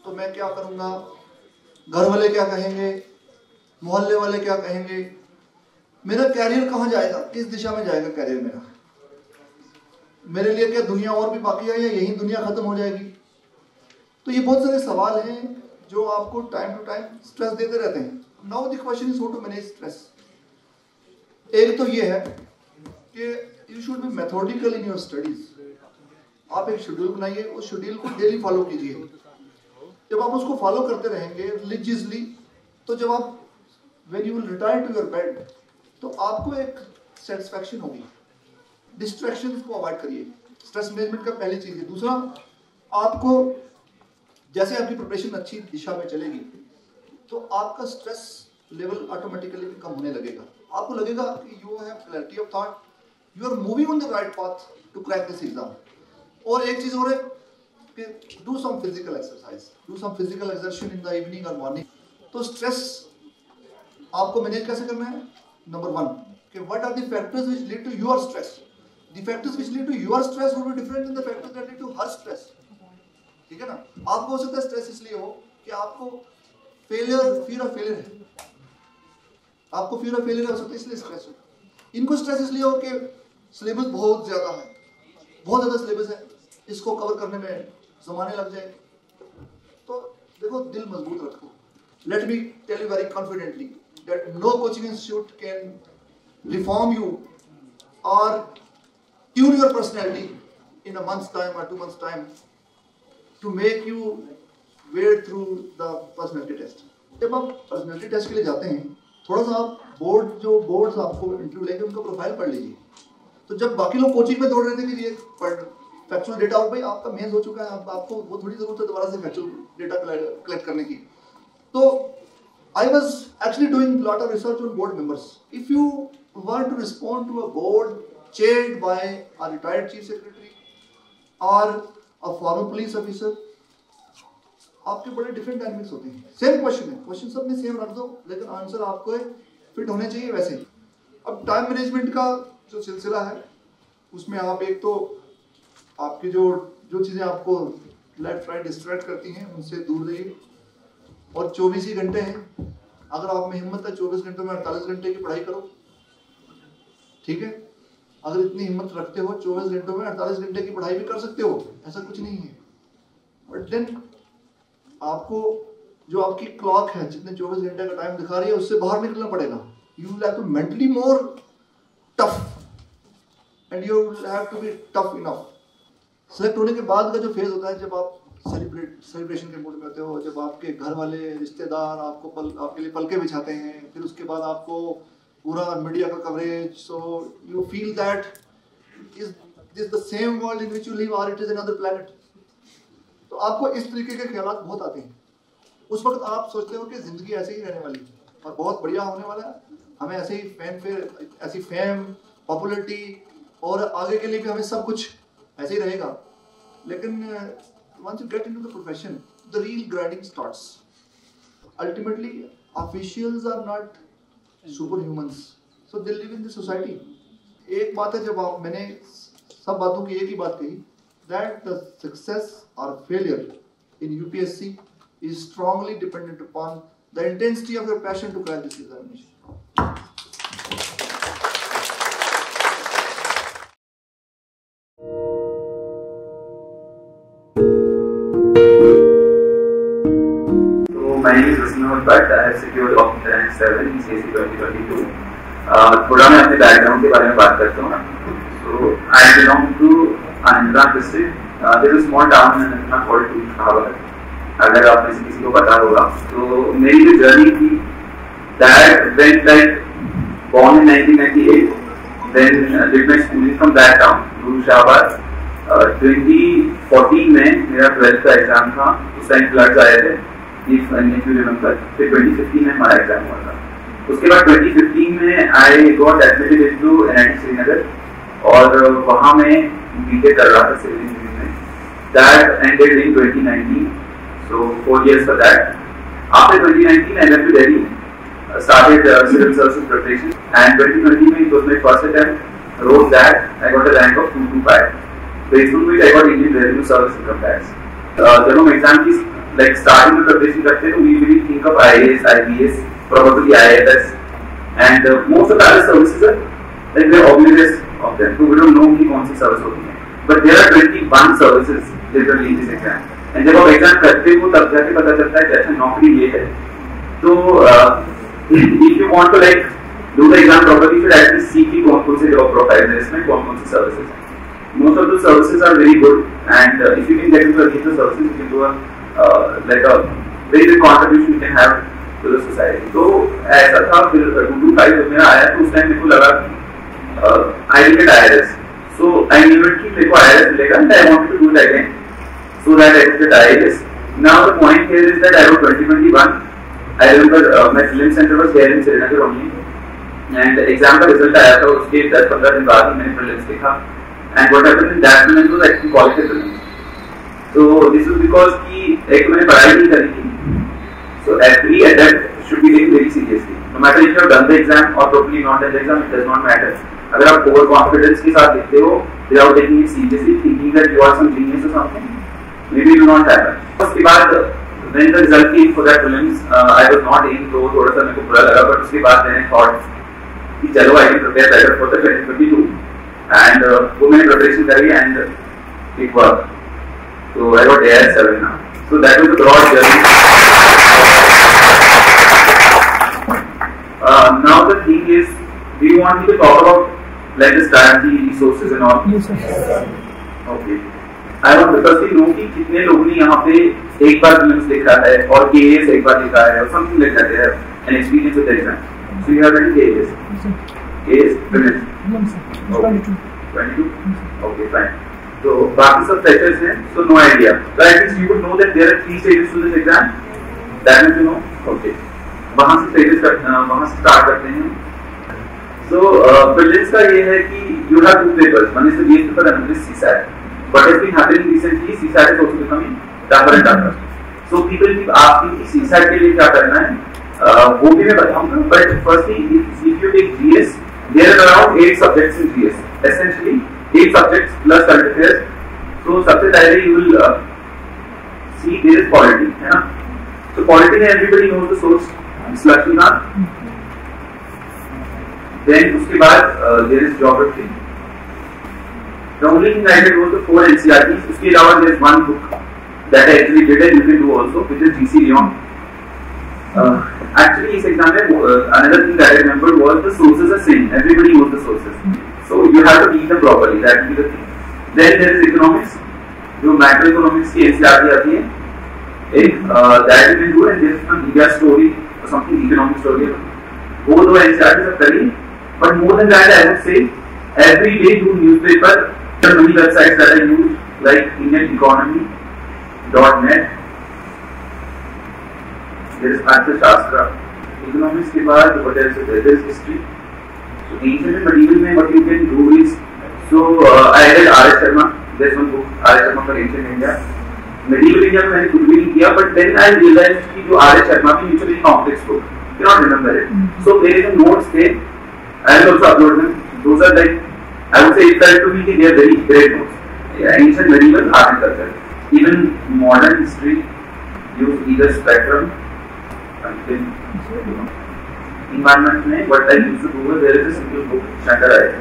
तो मैं क्या करूँगा, घर वाले क्या कहेंगे, मोहल्ले वाले क्या कहेंगे, मेरा कैरियर कहाँ जाएगा, किस दिशा में जाएगा कैरियर मेरा, मेरे लिए क्या दुनिया और भी बाकी है या यही दुनिया खत्म हो जाएगी। तो ये बहुत सारे सवाल हैं जो आपको टाइम टू टाइम स्ट्रेस देते रहते हैं। Now the question is how to manage stress. एक तो ये है कि you should be methodical in your studies. आप एक शेड्यूल बनाइए, उस शेड्यूल को डेली फॉलो कीजिए। जब आप उसको फॉलो करते रहेंगे रिलीजियसली, तो जब आप when you will retire to your bed, तो आपको एक सेटिस्फैक्शन होगी। डिस्ट्रैक्शंस को अवॉइड करिए, स्ट्रेस मैनेजमेंट का पहली चीज है। दूसरा, आपको जैसे आपकी प्रिपरेशन अच्छी दिशा में चलेगी तो आपका स्ट्रेस लेवल ऑटोमेटिकली कम होने लगेगा। आपको लगेगा कि you have clarity of thought, you are moving on the right path to crack this exam. और एक चीज और है कि do some physical exercise, do some physical exercise in the evening और मॉर्निंग। तो स्ट्रेस आपको मैनेज कैसे करना है? नंबर 1 कि what are the factors which lead to your stress. The factors which lead to your stress would be different than the factors that lead to her stress. ठीक है ना? आपको हो सकता है स्ट्रेस इसलिए हो कि आपको फियर ऑफ फेलियर है, आपको फियर ऑफ फेलियर हो सकता है इसलिए स्ट्रेस हो। इनको स्ट्रेस इसलिए हो कि सिलेबस बहुत ज्यादा है, बहुत ज्यादा सिलेबस है, इसको कवर करने में जमाने लग जाए। तो देखो, दिल मजबूत रखो। Let me tell you very confidently that no coaching institute can reform you or tune your personality in a month's time or 2 months' time to make you wade through the personality test. जब आप personality test के लिए जाते हैं, थोड़ा सा आप boards आपको इंटरव्यू लेंगे उनका प्रोफाइल पढ़ लीजिए। तो जब बाकी लोग कोचिंग में दौड़ रहे थे कि ये फैक्चुअल डेटा हो, भाई आपका मेंस हो चुका है, आपको वो थोड़ी जरूरत है दोबारा से फैक्चुअल डेटा कलेक्ट करने की। तो I was actually doing a lot of research on board members. If you want to respond to a board chaired by a retired chief secretary or a former police officer, आपके बड़े different dynamics होते हैं। Same question है, question सब में same रख दो, लेकिन आंसर आपको फिट होने चाहिए वैसे ही। अब टाइम मैनेजमेंट का जो सिलसिला है, उसमें आप एक तो आपकी जो चीज़ें आपको लेफ्ट राइट डिस्ट्रैक्ट करती हैं उनसे दूर रहिए। और 24 ही घंटे हैं, अगर आप में हिम्मत है 24 घंटों में 48 घंटे की पढ़ाई करो। ठीक है? अगर इतनी हिम्मत रखते हो 24 घंटों में 48 घंटे की पढ़ाई भी कर सकते हो, ऐसा कुछ नहीं है। बट देन आपको जो आपकी क्लॉक है, जितने 24 घंटे का टाइम दिखा रही है, उससे बाहर निकलना पड़ेगा। You will have to mentally more tough and you will have to be tough enough. Select होने के बाद का जो फेज होता है, जब आप सेलिब्रेशन के मूड में होते हो, जब आपके घर वाले रिश्तेदार आपके लिए पलके बिछाते हैं, फिर उसके बाद आपको पूरा मीडिया का coverage, so you feel that is the same world in which you live और इट इज अनदर प्लैनेट। तो आपको इस तरीके के ख्यालात बहुत आते हैं। उस वक्त आप सोचते हो कि जिंदगी ऐसे ही रहने वाली है और बहुत बढ़िया होने वाला है, हमें ऐसे ही ऐसी फेम, पॉपुलरिटी और आगे के लिए भी हमें सब कुछ ऐसे ही रहेगा। लेकिन once you get into the profession, the real grinding starts. Ultimately, officials are not superhumans, so they live in the society. एक बात है, जब मैंने सब बातों की एक ही बात कही, that the success or failure in UPSC is strongly dependent upon the intensity of your passion to crack this examination. My name is Usman Bhatt. I have secured Officer Rank 7 in CSE 2022. थोड़ा मैं अपने background के बारे में बात करता हूँ। So I belong to Anandnath district. There is a small town in Anandnath called Shahabad. अगर आप में से किसी को पता होगा, तो मेरी जो जर्नी थी, that went like born in 1998, then did my schooling from that town to Shahabad. 2014 में मेरा 12th का एग्जाम था, उस टाइम फ्लड्स आए थे, if you remember. फिर 2015 में हमारा एग्जाम हुआ था। उसके बाद 2015 में I got admitted into NIT Srinagar और वहाँ मैं बीटेक कर रहा था सिविल इंजीनियरिंग में। That ended in 2019, so 4 years for that. After 2019 I went to Delhi, started civil services preparation, and 2020 में it was my first attempt. Wrote that, I got a rank of 225. Based on which I got Indian Revenue Service Income Tax. जब हम exam की like starting में preparation करते हैं, we usually think of IAS, IPS, probably IFS, and most of the other services are like they're oblivious of them, so we don't know कि कौन सी service होती है. But there are 21 services literally in this exam, and जब आप exam करते हो तब जाके पता चलता है कि अच्छा नौकरी ये है. तो if you want to like do the exam properly, you should actually see कि कौन से job profile है इसमें, कौन सी services हैं. Most of the services are very good, and if you can get into the services, you can do like a very big contribution you can have to the society. तो ऐसा था फिर 225 जब मेरा आया तो उस टाइम मेरे को लगा कि I will get IRS. So I knew it कि मेरे को IRS मिलेगा and I wanted to do it again so that I could get IRS. Now the point here is that I wrote 2021. I remember my film center was there in Srinagar only. And exam का result आया था उसके 10-15 दिन बाद ही मैंने prelims देखा. And what happened in that prelims was actually quality prelims. So this is because कि एक मैंने पढ़ाई नहीं करी थी. So every attempt should be taken very seriously. No matter if you have done the exam or probably not done the exam, it does not matter. अगर आप over confidence के साथ लिखते हो, without taking it seriously, thinking that you are some genius or something, maybe it will not happen. उसके बाद when the result came for that prelims, I was not in, तो थोड़ा सा मेरे को बुरा लगा, but उसके बाद मैंने thought कि चलो I can prepare better for the 2022, and वो मैंने preparation करी and it worked. So I got AS7 now. So that was a broad journey. Now the thing is, do you want me to talk about like the strategy, resources and all? Yes, sir. Okay. I want to firstly know कि कितने लोगों ने यहाँ पे एक बार films देखा है और KAS एक बार देखा है और something like that. They have an experience with the exam. So you have written KAS. KAS films. Okay. 22. Okay, fine. So बाकी सब freshers हैं, so no idea. So at least you would know that there are 3 stages to this exam. That means you know. Okay. वहाँ से start करते हैं. So prelims का ये है कि you have 2 papers. One is the GS paper and another is CSAT. What has been happening recently, CSAT is also becoming tougher and tougher. So people keep asking कि CSAT के लिए क्या करना है? वो भी मैं बताऊँगा. But firstly, if you take GS, there are around 8 subjects in GS. Essentially 8 subjects plus current affairs. So सबसे पहले you will see there is polity, है ना? So polity में everybody knows the source. Lakshmikant. Then उसके बाद there is geography. The only thing I did was the 4 NCERTs. उसके अलावा there is one book that I actually did and you can do also, which is GC Leon. Actually इस exam में another thing that I remembered was the sources are same. Everybody knows the sources. So you have to read them properly. That will be the thing. Then there is economics. जो macroeconomics की NCERT आती है. एक that you can do and there is some India story. Something economic story. Both the NCERTs are studying, but more than that, I would say every day do newspaper. There are many websites that I use, like IndianEconomy.net. There is Arthashastra. Economics के बाद what else is there? There is history. So ancient and medieval में what you can do is, so I read R.S. Sharma. There is one book R.S. Sharma for Ancient India. Medieval India में मैंने कुछ भी नहीं किया, but then I realized कि जो R.S. Sharma की mutually complex book, cannot remember it. So there is a notes there. I will also upload them. Those are like, I would say it felt to me that they are very great notes. Yeah, ancient medieval art and culture. Even modern history use either spectrum. Environment में what I used to do was there is a simple book Shankaracharya.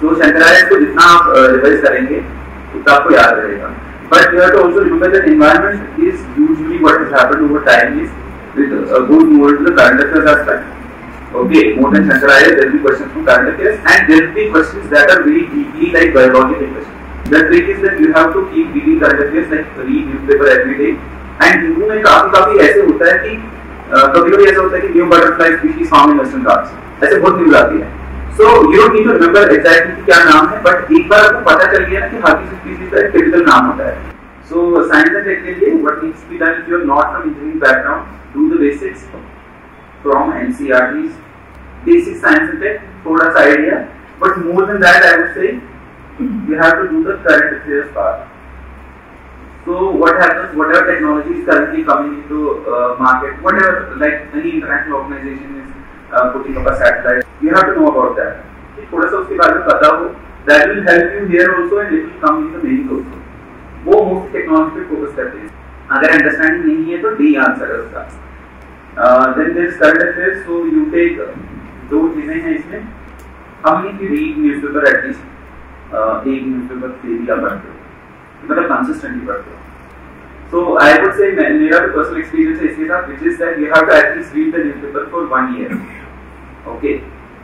So Shankaracharya को जितना आप revise करेंगे उतना आपको याद रहेगा. But you have to also remember that environment is usually what has happened over time is with goes more to the current affairs aspect. Okay, more than Shankaracharya, there will be questions from current affairs and there will be questions that are very deeply like biological questions. The trick is that you have to keep reading current affairs, like read newspaper every day. And Hindu में काफी ऐसे होता है कि कभी-कभी ऐसा होता है कि new butterfly species found in Western Ghats. ऐसे बहुत न्यूज़ आती है. So you don't need to remember exactly कि क्या नाम है, but एक बार आपको पता चल गया ना कि हाथी स्पीशीज का एक टिपिकल नाम होता है. So science and tech के लिए what needs to be done if you are not from engineering background, do the basics from NCERTs, basic science and tech, थोड़ा सा idea, but more than that I would say you have to do the current affairs part. So what happens? Whatever technology is currently coming into market, whatever like any international organization is putting up a satellite, you have to know about that. थोड़ा सा उसके बारे में पता हो, that will help you here also and it will come in the mains also. वो most technology पे focus करते हैं. अगर अंडरस्टैंडिंग नहीं है तो डी आंसर है उसका. Then there is current affairs, so you take 2 चीजें हैं इसमें. हम नहीं कि read newspaper at least एक न्यूज़पेपर डेली आप पढ़ते हो, मतलब कंसिस्टेंटली पढ़ते हो. So I would say मेरा भी पर्सनल एक्सपीरियंस है इसके साथ, which is that you have to at least read the newspaper for 1 year. Okay,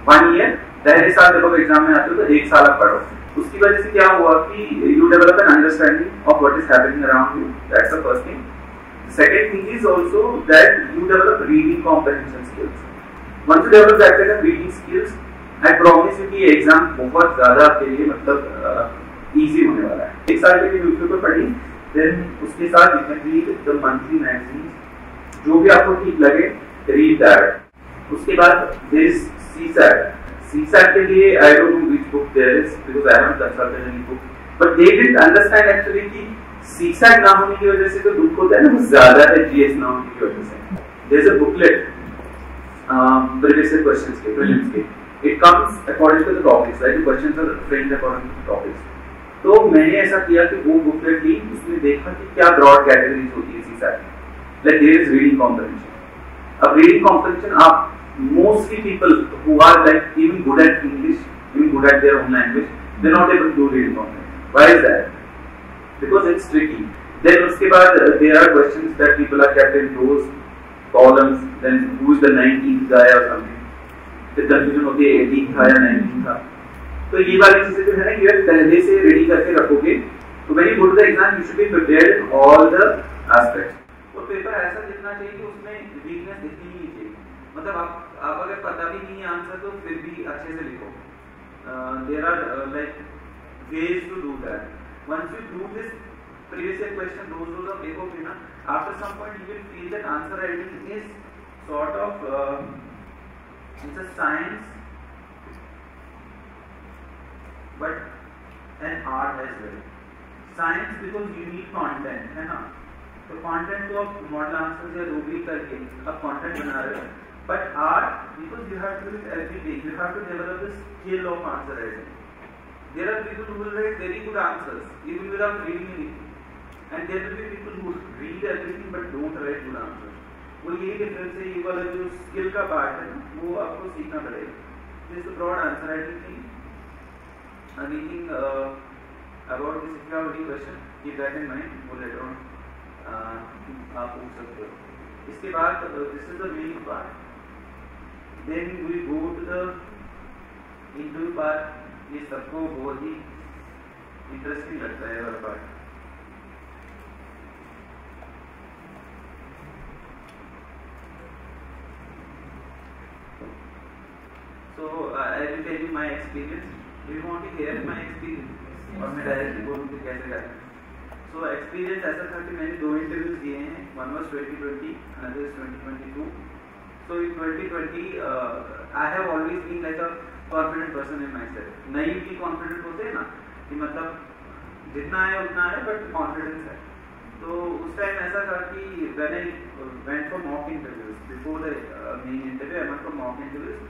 1 year. पहले साल जब आप एग्जाम में आते हो तो 1 साल आप पढ़ो. उसकी वजह से क्या हुआ कि you develop an understanding of what is happening around you. That's the first thing. Second thing is also that you develop reading comprehension skills. Once you develop that kind of reading skills, I promise you कि ये exam बहुत ज़्यादा आपके लिए मतलब easy होने वाला है. एक साल के न्यूज़पेपर पढ़ी, then उसके साथ you can read the monthly magazines, जो भी आपको ठीक लगे, read that. उसके बाद there is CSAT. CSAT के लिए I don't know which book there is because I haven't consulted any book, but they didn't understand actually कि CSAT ना होने की वजह से तो दुख होता है ना, वो ज़्यादा है GS ना होने की वजह से. There is a booklet, previous year questions के, prelims के. It comes according to the topics, right? The questions are framed according to the topics. तो मैंने ऐसा किया कि वो बुकलेट ली, उसमें देखा कि क्या ब्रॉड कैटेगरीज होती है CSAT. Like there is reading comprehension. अब reading comprehension आप mostly people who are like even good at English, even good at their own language, they're not able to do reading comprehension. Why is that? Because it's tricky. Then उसके बाद there are questions that people are kept in those columns. Then who is the 19th guy or something? फिर confusion होती है 18 था या 19 था. तो ये वाली चीजें जो है ना ये पहले से रेडी करके रखोगे तो when you go to the exam you should be prepared in all the aspects. और पेपर ऐसा लिखना चाहिए कि उसमें वीकनेस दिखनी ही चाहिए. मतलब आप अगर पता भी नहीं है आंसर तो फिर भी अच्छे से लिखो. There are like ways to do that. Once you do this previous year question those of देखोगे ना, after some point you will feel that answer writing is sort of it's a science but an art as well. Science because you need content है ना, तो content को आप model answers या rubric करके आप content बना रहे हो. But art because you have to do it every day, you have to develop the skill of answer writing. There are people who will write very good answers even without reading anything, and there will be people who read everything but don't write good answers. वो यही difference है. ये वाला जो skill का part है ना वो आपको सीखना पड़ेगा. This broad answer writing thing. Anything about this if you have any question keep that in mind, वो लेटर ऑन आप पूछ सकते हो. इसके बाद this is the main part. Then we go to the interview part. ये सबको बहुत ही इंटरेस्टिंग लगता है वाला part. So I will tell you my experience. Do you want to hear my experience? और मैं डायरेक्टली बोलूँ कि कैसे करना है. So experience ऐसा था कि मैंने 2 इंटरव्यूज दिए हैं. One was 2020, another is 2022. So in 2020, I have always been like a confident person in myself. naively confident होते हैं ना कि मतलब जितना है उतना है but confidence है. तो उस टाइम ऐसा था कि when I went for mock interviews before the main interview, I went for mock interviews.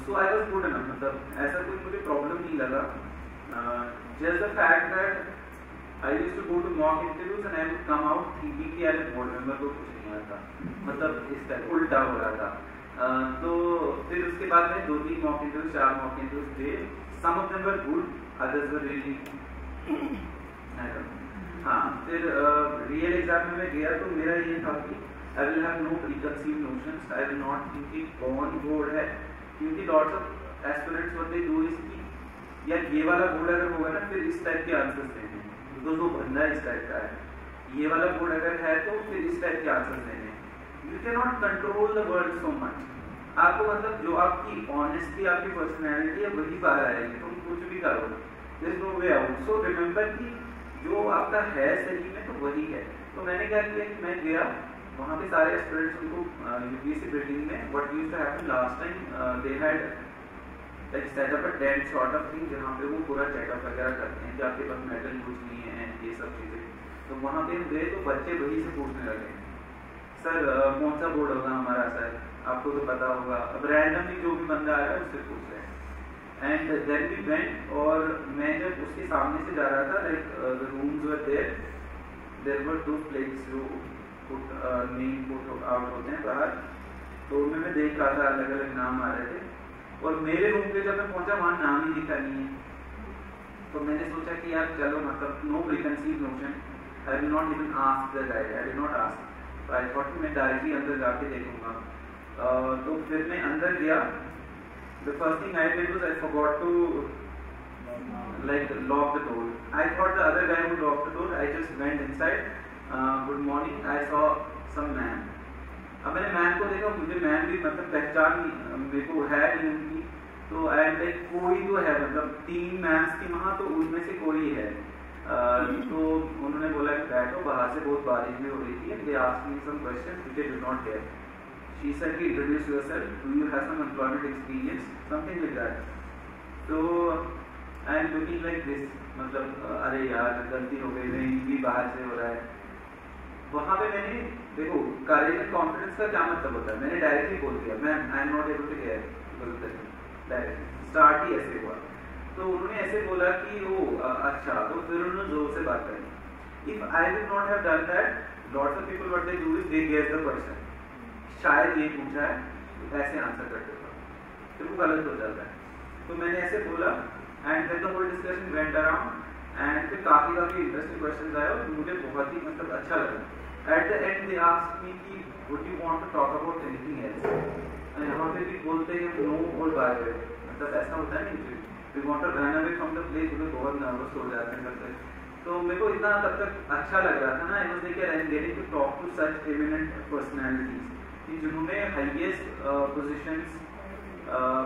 So I was good enough. मतलब ऐसा कोई मुझे प्रॉब्लम नहीं लगा. Just the fact that I used to go to mock interviews and I would come out thinking कि यार board member को कुछ नहीं आता, मतलब इस तरह उल्टा हो रहा था. तो फिर उसके बाद मैं 2-3 mock interviews, 4 mock interviews दिए. Some of them were good, others were really हाँ. फिर रियल एग्जाम में मैं गया तो मेरा ये था कि I will have no preconceived notions. I will not think कि कौन बोर्ड है, क्योंकि lots of aspirants what they do is कि यार ये वाला बोर्ड अगर होगा ना फिर इस टाइप के आंसर्स देने हैं, तो वो बंदा इस टाइप का है. ये वाला बोर्ड अगर है तो फिर इस टाइप के आंसर्स देने हैं. You can not control the word so much. आपको मतलब जो आपकी ऑनेस्टी, आपकी पर्सनैलिटी है वही बाहर आएगी. तुम कुछ भी करो, there is no way out. So remember कि जो आपका है सही में तो वही है. तो मैंने क्या किया कि मैं गया वहाँ पे सारे एस्पिरेंट्स उनको यूपीएससी बिल्डिंग में what used to happen last time they had like set up a tent sort of thing जहाँ पे वो पूरा चेकअप वगैरह करते हैं कि आपके पास मेटल कुछ नहीं है ये सब चीज़ें. तो वहाँ पे हम गए तो बच्चे वही से पूछने लगे, सर कौन सा बोर्ड होगा हमारा, सर आपको तो पता होगा. अब रैंडमली जो भी बंदा आ रहा है उससे पूछ रहे हैं. And then we went. और मैं जब उसके सामने से जा रहा था like the rooms were there were 2 plates जो नेम पुट आउट होते हैं बाहर. तो उनमें मैं देख रहा था अलग अलग नाम आ रहे थे. और मेरे रूम पे जब मैं पहुंचा वहाँ नाम ही दिखा नहीं है. तो मैंने सोचा कि यार चलो मतलब no preconceived notion, I will not even ask the guide, I will not ask. तो आई थॉट मैं डायरेक्टली अंदर जाके देखूंगा. तो फिर मैं अंदर गया. The first thing I did was I forgot to like lock the door. I thought the other guy would lock the door. I just went inside. Good morning, I saw some man. अब मैंने man को देखा, मुझे man भी मतलब पहचान मेरे को है नहीं उनकी, तो आई एम लाइक कोई तो है, मतलब 3 मैन्स थी वहाँ, तो उनमें से कोई है। तो उन्होंने बोला कि बैठो, बाहर से बहुत बारिश भी हो रही थी, they asked me some questions which I did not hear. She said कि introduce yourself, do you have some employment experience, something like that. तो I am looking like this, मतलब अरे यार गलती हो गई, नहीं भी बाहर से हो रहा है। वहाँ पे मैंने देखो करेज एंड कॉन्फिडेंस का क्या मतलब होता है, मैंने डायरेक्टली बोल दिया ma'am I am not able to hear, directly start ही ऐसे हुआ। तो उन्होंने ऐसे बोला कि वो अच्छा, तो फिर उन्होंने जोर से बात करी। If I will not have done that, lots of people what they do is they guess the question, शायद ये पूछा है तो ऐसे आंसर कर देता, तो वो गलत हो जाता है। तो मैंने ऐसे बोला and then the whole discussion went around and फिर काफी इंटरेस्टिंग क्वेश्चंस आए और मुझे बहुत ही मतलब अच्छा लगा। At the end they asked me कि would you want to talk about anything else. यहाँ पे भी बोलते हैं नो और बाय वे, मतलब ऐसा होता है नहीं, we want to run away from the place, तो बहुत नर्वस हो जाते हैं करते। तो मेरे को इतना तब तक अच्छा लग रहा था ना, I was like getting to talk to such eminent personalities कि जिन्होंने हाईएस्ट पोजीशंस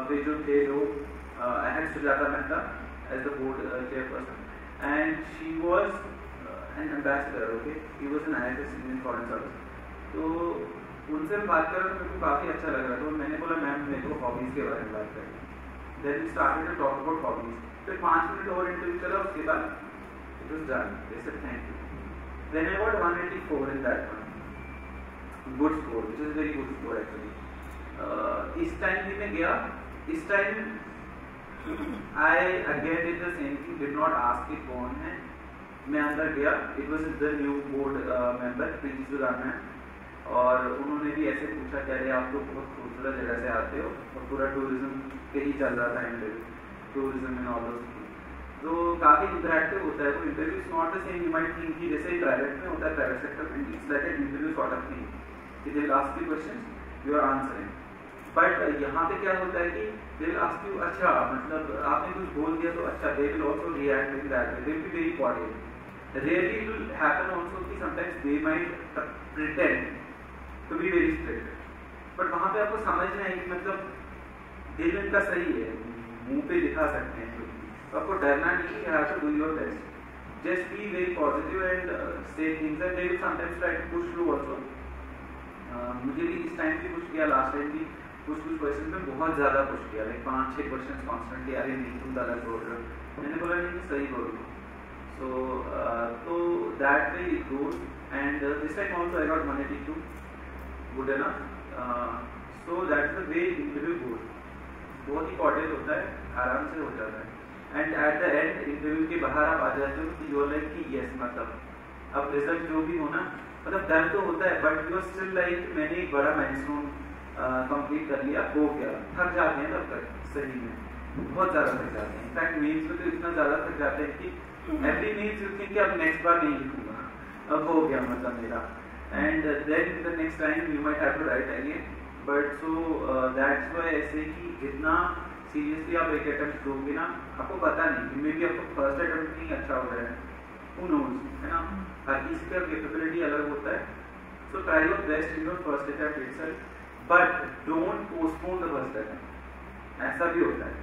पे जो थे लोग, I had Sujata Mehta as the board chairperson and she was an ambassador, okay, he was an IFS Indian Foreign Service। तो उनसे बात कर मेरे को काफ़ी अच्छा लग रहा था, तो मैंने बोला मैम मेरे को हॉबीज़ के बारे में बात करें। Then we started to talk about hobbies. फिर 5 मिनट और इंटरव्यू चला, उसके बाद it was done, they said thank you. Then I got 184 in that one, good score, which is very good score actually. इस टाइम भी मैं गया, इस time I again did the same thing, did not ask कि कौन है, मैं अंदर गया, it was the new board member Preeti Sudan ma'am, और उन्होंने भी ऐसे पूछा कि अरे आप तो बहुत खूबसूरत जगह से आते हो, और पूरा टूरिज्म पे ही चल रहा था interview, tourism and all those things, तो काफ़ी इंटरेक्टिव होता है वो interview. Is not the same you might think कि जैसे प्राइवेट में होता है, प्राइवेट सेक्टर में it's like an interview sort of thing कि they will ask you questions, you are answering. But यहाँ पे क्या होता है कि दे विल आस्क यू, अच्छा मतलब आपने कुछ बोल दिया तो अच्छा, they will also react in that way, they will be very cordial. Really it will happen also कि sometimes they might pretend to be very strict, but वहाँ पे आपको समझना है कि मतलब दिल इनका सही है, मुंह पे दिखा सकते हैं, तो आपको डरना नहीं, you have to do your best, just be very positive and say things and they will sometimes try to push you also. मुझे भी इस टाइम भी पुश किया, लास्ट टाइम भी कुछ क्वेश्चन में बहुत ज़्यादा पुश किया, लाइक 5-6 क्वेश्चन कॉन्स्टेंटली, अरे नहीं तुम गलत बोल रहे हो, मैंने बोला नहीं सही बोल रहा हूँ। So that way it goes, and this time also I got 182, good enough. So that's the way interview goes, बहुत ही कॉर्डियल होता है, आराम से हो जाता है, and eight the and interview के बाहर आप आ जाते हो कि यू आर लाइक कि यस, मतलब अब रिजल्ट जो भी हो ना, मतलब डर तो होता है but you are still like मैंने एक बड़ा माइलस्टोन कंप्लीट कर लिया, हो गया। थक जाते हैं तब तक सही में, बहुत ज़्यादा थक जाते हैं, इनफैक्ट मेन्स में तो इतना ज़्यादा थक जाते हैं कि एवरी मीन्स यू थिंक कि अब नेक्स्ट बार नहीं लिखूंगा, अब हो गया मतलब मेरा, and then the next time you might have to write again, but so that's why ऐसे कि जितना सीरियसली आप एक अटेम्प्ट दोगे ना, आपको पता नहीं, मे बी आपको फर्स्ट अटेम्प्ट नहीं अच्छा हो रहा है, हू नोज, है ना, हर किसी का कैपेबिलिटी अलग होता है, so try your best in your first attempt itself, but don't postpone the first attempt. ऐसा भी होता है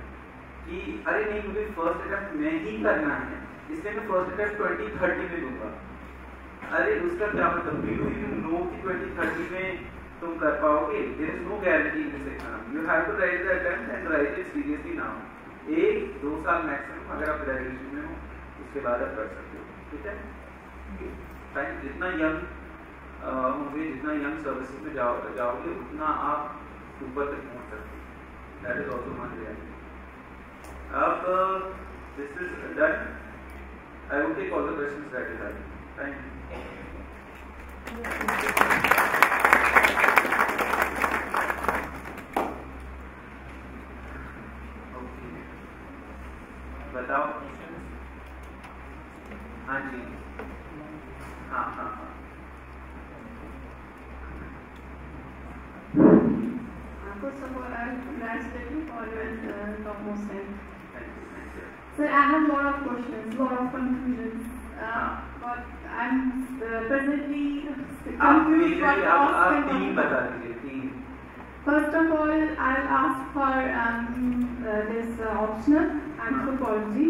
कि अरे नहीं मुझे फर्स्ट अटेम्प्ट में ही करना है, इसलिए मैं फर्स्ट अटेम्प्ट 2030 में दूंगा, अरे उसका क्या मतलब, यू नो कि 2030 में तुम कर पाओगे, there is no guarantee in this exam, you have to write the attempt and write it seriously now, 1-2 साल मैक्सिमम अगर आप ग्रेजुएशन में हो, उसके बाद आप कर सकते हो, ठीक है। टाइम जितना यंग होंगे, जितना यंग सर्विसेज में जाओगे उतना आप ऊपर तक पहुंच सकते हैं, that is also my reality. अब this is done, I will take all the questions that you have, thank you. बताओ, हाँ जी, हाँ हाँ हाँ, first of all, I congratulate you for your topmost rank. Sir, I have a lot of questions, lot of confusions, but I'm presently आप confused what to ask आप and तीन what बता not. दीजिए, तीन. First of all, I'll ask for this optional anthropology.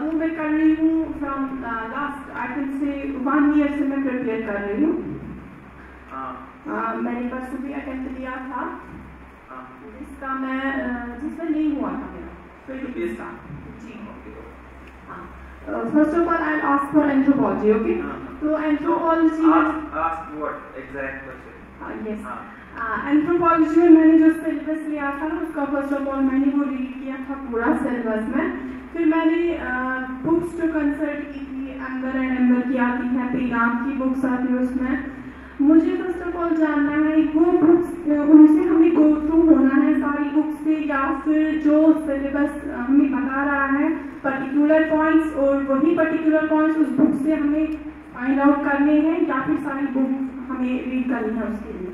वो मैं कर रही हूँ from last I can say 1 year से मैं prepare कर रही हूँ. मैंने परसों भी अटेम्प्ट दिया था जिसका जिसमें नहीं हुआ था मेरा. जी. First of all, I'll ask for anthropology, okay? So anthropology. Ask what exact question? Yes. Anthropology में मैंने जो सिलेबस लिया था ना उसका फर्स्ट ऑफ ऑल मैंने वो रीड किया था पूरा सिलेबस में. फिर मैंने बुक्स जो कंसल्ट की थी एम्बर एंड एम्बर की आती है, पेगाम की बुक्स आती है उसमें. मुझे फर्स्ट ऑफ ऑल जानना है वो बुक्स उनसे हमें गो थ्रू होना है सारी बुक्स से, या फिर जो सिलेबस हमें बता रहा है पर्टिकुलर पॉइंट्स और वही पर्टिकुलर पॉइंट्स उस बुक से हमें फाइंड आउट करने हैं, या फिर सारी बुक हमें रीड करनी है उसके लिए.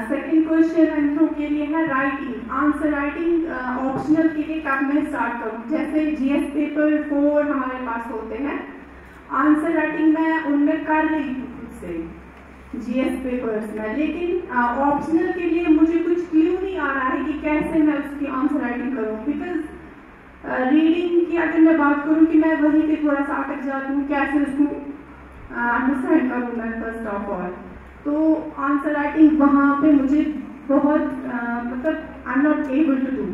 सेकेंड क्वेश्चन एंथ्रो के लिए है राइटिंग. आंसर राइटिंग ऑप्शनल के लिए कब मैं स्टार्ट करूँ? जैसे जीएस पेपर 4 हमारे पास होते हैं, आंसर राइटिंग मैं उनमें कर रही हूँ खुद से जीएस पेपर्स में, लेकिन ऑप्शनल के लिए मुझे कुछ क्लू नहीं आ रहा है कि कैसे मैं उसकी आंसर राइटिंग करूँ. बिकॉज रीडिंग की अगर मैं बात करूँ कि मैं वहीं पे थोड़ा सा अटक जाती हूँ, कैसे उसको अंडरस्टैंड करूँ मैं फर्स्ट ऑफ ऑल. तो आंसर राइटिंग वहाँ पे मुझे बहुत मतलब I am not able to do.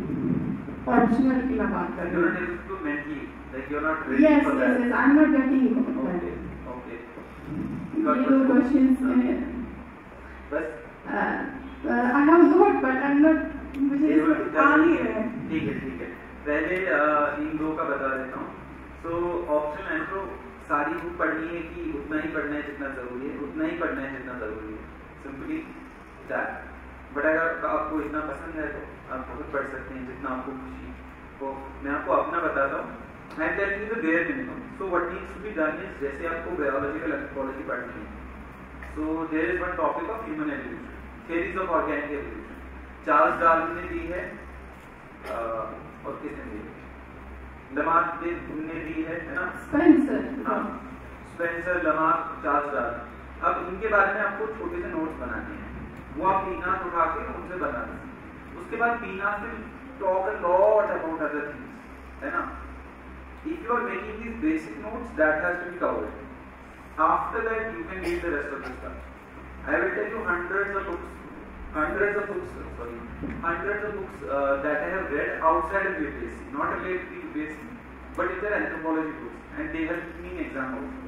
Optional की मैं बात कर रही हूँ. Yes, I'm not getting it. Okay. ये दो क्वेश्चंस हैं. बस. I have thought but I'm not. मुझे आ नहीं रहा है. ठीक है. पहले इन दो का बता देता हूँ. So ऑप्शनल एंथ्रो सारी बुक पढ़नी है कि उतना ही पढ़ना है जितना जरूरी है, उतना ही पढ़ना है जितना जरूरी है, सिंपली दैट. बट अगर आपको इतना पसंद है तो आप बहुत पढ़ सकते हैं जितना आपको खुशी हो. मैं आपको अपना बताता हूँ. I am telling you the bare minimum. So what needs to be done is, जैसे आपको बायोलॉजिकल एंथ्रोपोलॉजी पढ़नी है, so there is one topic of human evolution, theories of organic evolution. Charles Darwin ने दी है और किसने दी है? लमार्क ने दी है ना? स्पेंसर. हाँ, स्पेंसर, लमार्क, चार्ल्स डार्विन. अब इनके बारे में आपको छोटे से नोट्स बनाने हैं, वो आप पीनास उठा के उनसे बना दें. उसके बाद पीनास will talk a lot about other things, है ना? If you are making these basic notes, that has to be covered. After that, you can read the rest of the stuff. I will tell you hundreds of books that I have read outside of UPSC, not related to UPSC, but it's their anthropology books, and they help me in exam also.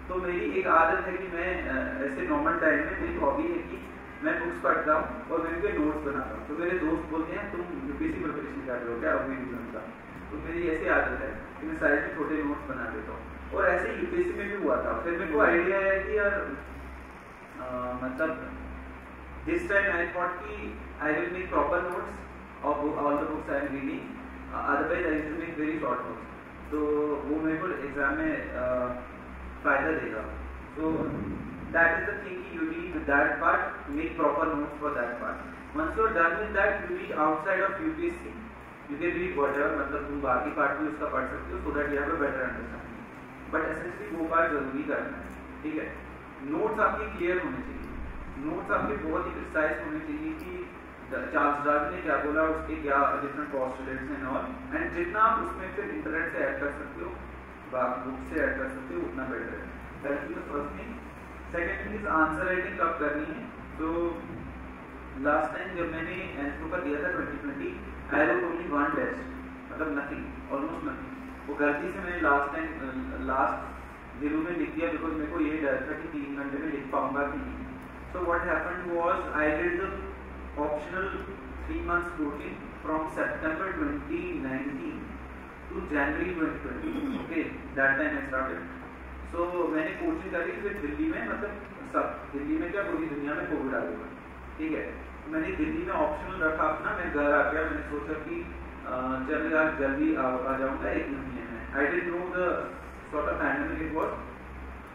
तो मेरी एक आदत है कि मैं ऐसे normal time में मेरी हॉबी है कि मैं बुक्स पढ़ता हूँ और मैं उनके नोट्स बनाता हूँ. तो मेरे दोस्त बोलते हैं तुम यूपीएससी प्रिपरेशन कर रहे हो क्या? अभी नहीं बनता. तो मेरी ऐसी आदत है कि मैं साइड में छोटे नोट्स बना देता हूँ, और ऐसे यूपीएससी में भी हुआ था. फिर मेरे को आइडिया है कि यार मतलब दिस टाइम आई थॉट कि I will make proper notes of all the books I am reading, otherwise I will make very short notes. तो वो मेरे को एग्जाम में फायदा देगा. So that is the thing, you read that part, make proper notes for that part. Once you are done with that, you read outside of UPSC. You can read whatever, मतलब तुम बाकी part में उसका पढ़ सकते हो, so that you have a better understanding. But essentially वो part जरूरी करना है, ठीक है? नोट्स आपके क्लियर होने चाहिए, नोट्स आपके बहुत ही प्रिसाइज होने चाहिए कि चार्ल्स डार्विन ने क्या बोला, उसके क्या डिफरेंट पोस्टुलेट्स हैं और, एंड जितना आप उसमें फिर इंटरनेट से ऐड कर सकते हो, बुक से ऐड कर सकते हो, उतना बेटर है. That is the first thing. Second thing is answer writing कब करनी है. तो लास्ट टाइम जब मैंने एंथ्रो का दिया था 2020, I wrote only one test, मतलब नथिंग, ऑलमोस्ट नथिंग. वो गलती से मैंने लास्ट दिनों में लिख दिया, बिकॉज मेरे को ये डर था कि 3 घंटे में लिख पाऊंगा कि नहीं. So what happened was I did the optional 3 months routine from September 2019 to January 2020. Okay, that time I started. So मैंने कोचिंग करी फिर दिल्ली में, मतलब सब दिल्ली में क्या पूरी दुनिया में कोविड आ गया, ठीक है? मैंने दिल्ली में ऑप्शनल रखा अपना, मैं घर आ गया. मैंने सोचा कि चल यार जल्दी आ जाऊंगा 1 महीने में. I didn't know the sort of pandemic it was.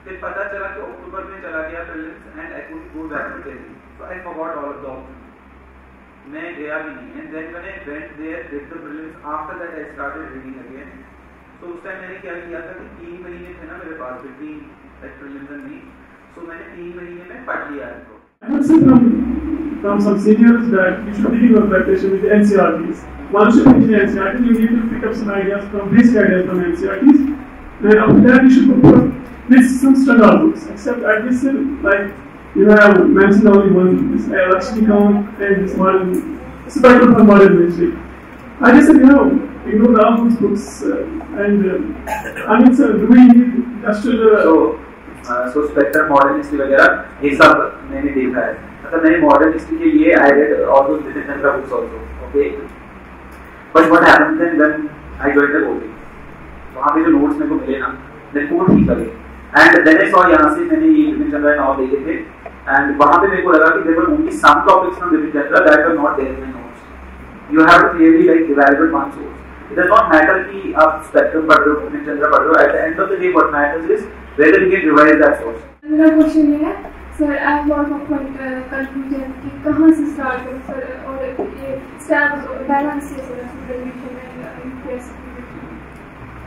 फिर पता चला कि अक्टूबर में चला गया prelims and I couldn't go back to Delhi, so I forgot all of the option. मैं गया भी नहीं, and then when I went there, did the prelims, after that I started reading again. So उस टाइम मैंने क्या किया था कि 3 महीने थे ना मेरे पास between prelims and me, so मैंने 3 महीने में पढ़ लिया है. I would say from some seniors that you should begin your preparation with the NCERTs. Once you finish the NCERTs, you need to pick up some ideas from basic ideas from NCERTs. Then after that, you should go with some standard books. Except at this, like you have mentioned only one, this Lakshmikant and this one, Spectrum for Modern Ministry. I just said, ignore all those books and I mean, sir, do we need just so spectrum modern history वगैरह ये सब मैंने देखा है. मतलब मैंने modern history के लिए I read all those Bipin Chandra books also. Okay, but what happened then when I joined the coaching, वहां पे जो नोट्स मेरे को मिले ना, देन कोड ठीक लगे. एंड देन आई सॉ यहां से मैंने ये बिजनेस चंद्रा एंड ऑल देखे थे, एंड वहां पे मेरे को लगा कि there were only some topics from Bipin Chandra that were not there in my notes. You have to clearly like evaluate one source. It does not matter कि आप स्पेक्ट्रम पढ़ रहे हो, बिजनेस चंद्रा पढ़ रहे हो. Eight the end of the day what matters is whether you can revise that source. मेरा question ये है sir, I have lot of confusion कि कहाँ से स्टार्ट करूँ सर, और ये स्टेप बैलेंस से सर ग्रेजुएशन में यूपीएससी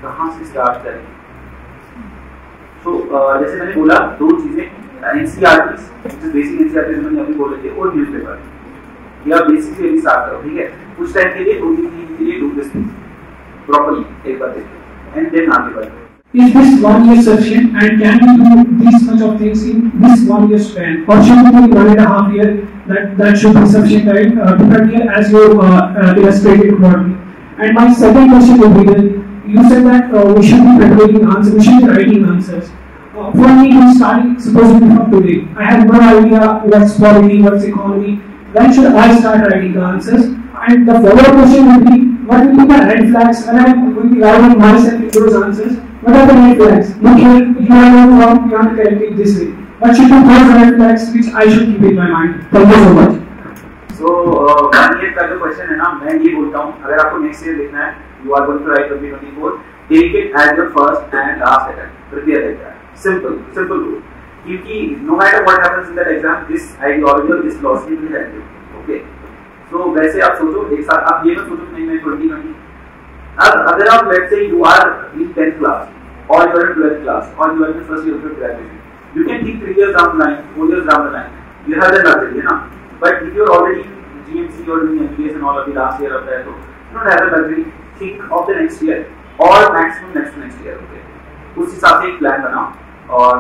कहाँ से स्टार्ट करें. तो जैसे मैंने बोला दो चीजें, एनसीईआरटीज जो बेसिक एनसीईआरटीज मैंने अभी बोले थे, और न्यूज़पेपर, या बेसिक से भी स्टार्ट करो. ठीक है, कुछ टाइम के लिए 2-3 दिन के लिए डू दिस थिंग प्रॉपर्ली, एक बार देखो एंड देन आगे बढ़ो. Is this 1 year sufficient, and can we do this much of things in this 1 year span, or should we do 1.5 year? That should be sufficient, right? To prepare as you illustrated broadly. And my second question would be that you said that we should be preparing answers, we should be writing answers. For me, we starting supposedly from today. I have no idea what's polity, what's economy. When should I start writing the answers? And the follow-up question would be, what will be the red flags when I am going to write myself into those answers? What are the red flags? Look here, you are not wrong, you have to correct it this way. What should be those red flags which I should keep in my mind? Thank you so much. So, 1 year का जो question है ना, मैं ये बोलता हूँ, अगर आपको नेक्स्ट ईयर लिखना है, you are going to write 2024, take it as your first and last attempt. Prepare like that. Simple rule. क्योंकि no matter what happens in that exam, this ideology or this philosophy will help you. Okay. So वैसे आप सोचो एक साथ, आप ये मत सोचो नहीं मैं 2020. अब अगर आप let's say you are in 10th class or you are in 12th class or you are in the first year of your graduation, you can think 3 years down the line, 4 years down the line. You have that luxury, na? But if you are already in GMC or doing MBA and all of the last year of that, so you don't have that luxury. Think of the next year or maximum next year. Okay. उस हिसाब से एक plan बनाओ और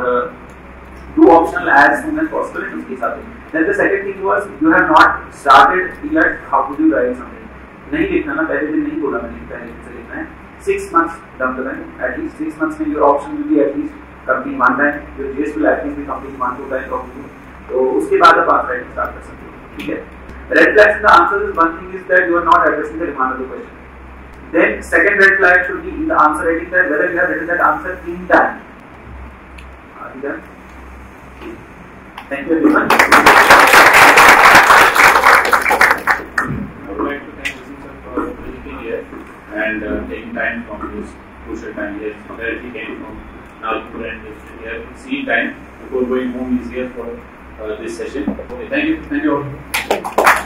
do optional as soon as possible and उसके हिसाब से. Then the second thing was you have not started yet. How could you write something? नहीं लिखना ना, पहले दिन नहीं बोला मैंने, पहले दिन से लिखना है. 6 months down the line, at least 6 months में your option will be at least complete 1 time. Your GS will at least be complete 1-2 times probably. तो उसके बाद आप writing start कर सकते हो. ठीक है. Red flags in the answer is one thing is that you are not addressing the demand of the question. Then second red flag should be in the answer writing that whether you have written that answer in time. Are you done? Thank you everyone. And taking time from this crucial time here, where he came from Nagpur and here, seeing time before going home is here for this session. Okay, thank you all.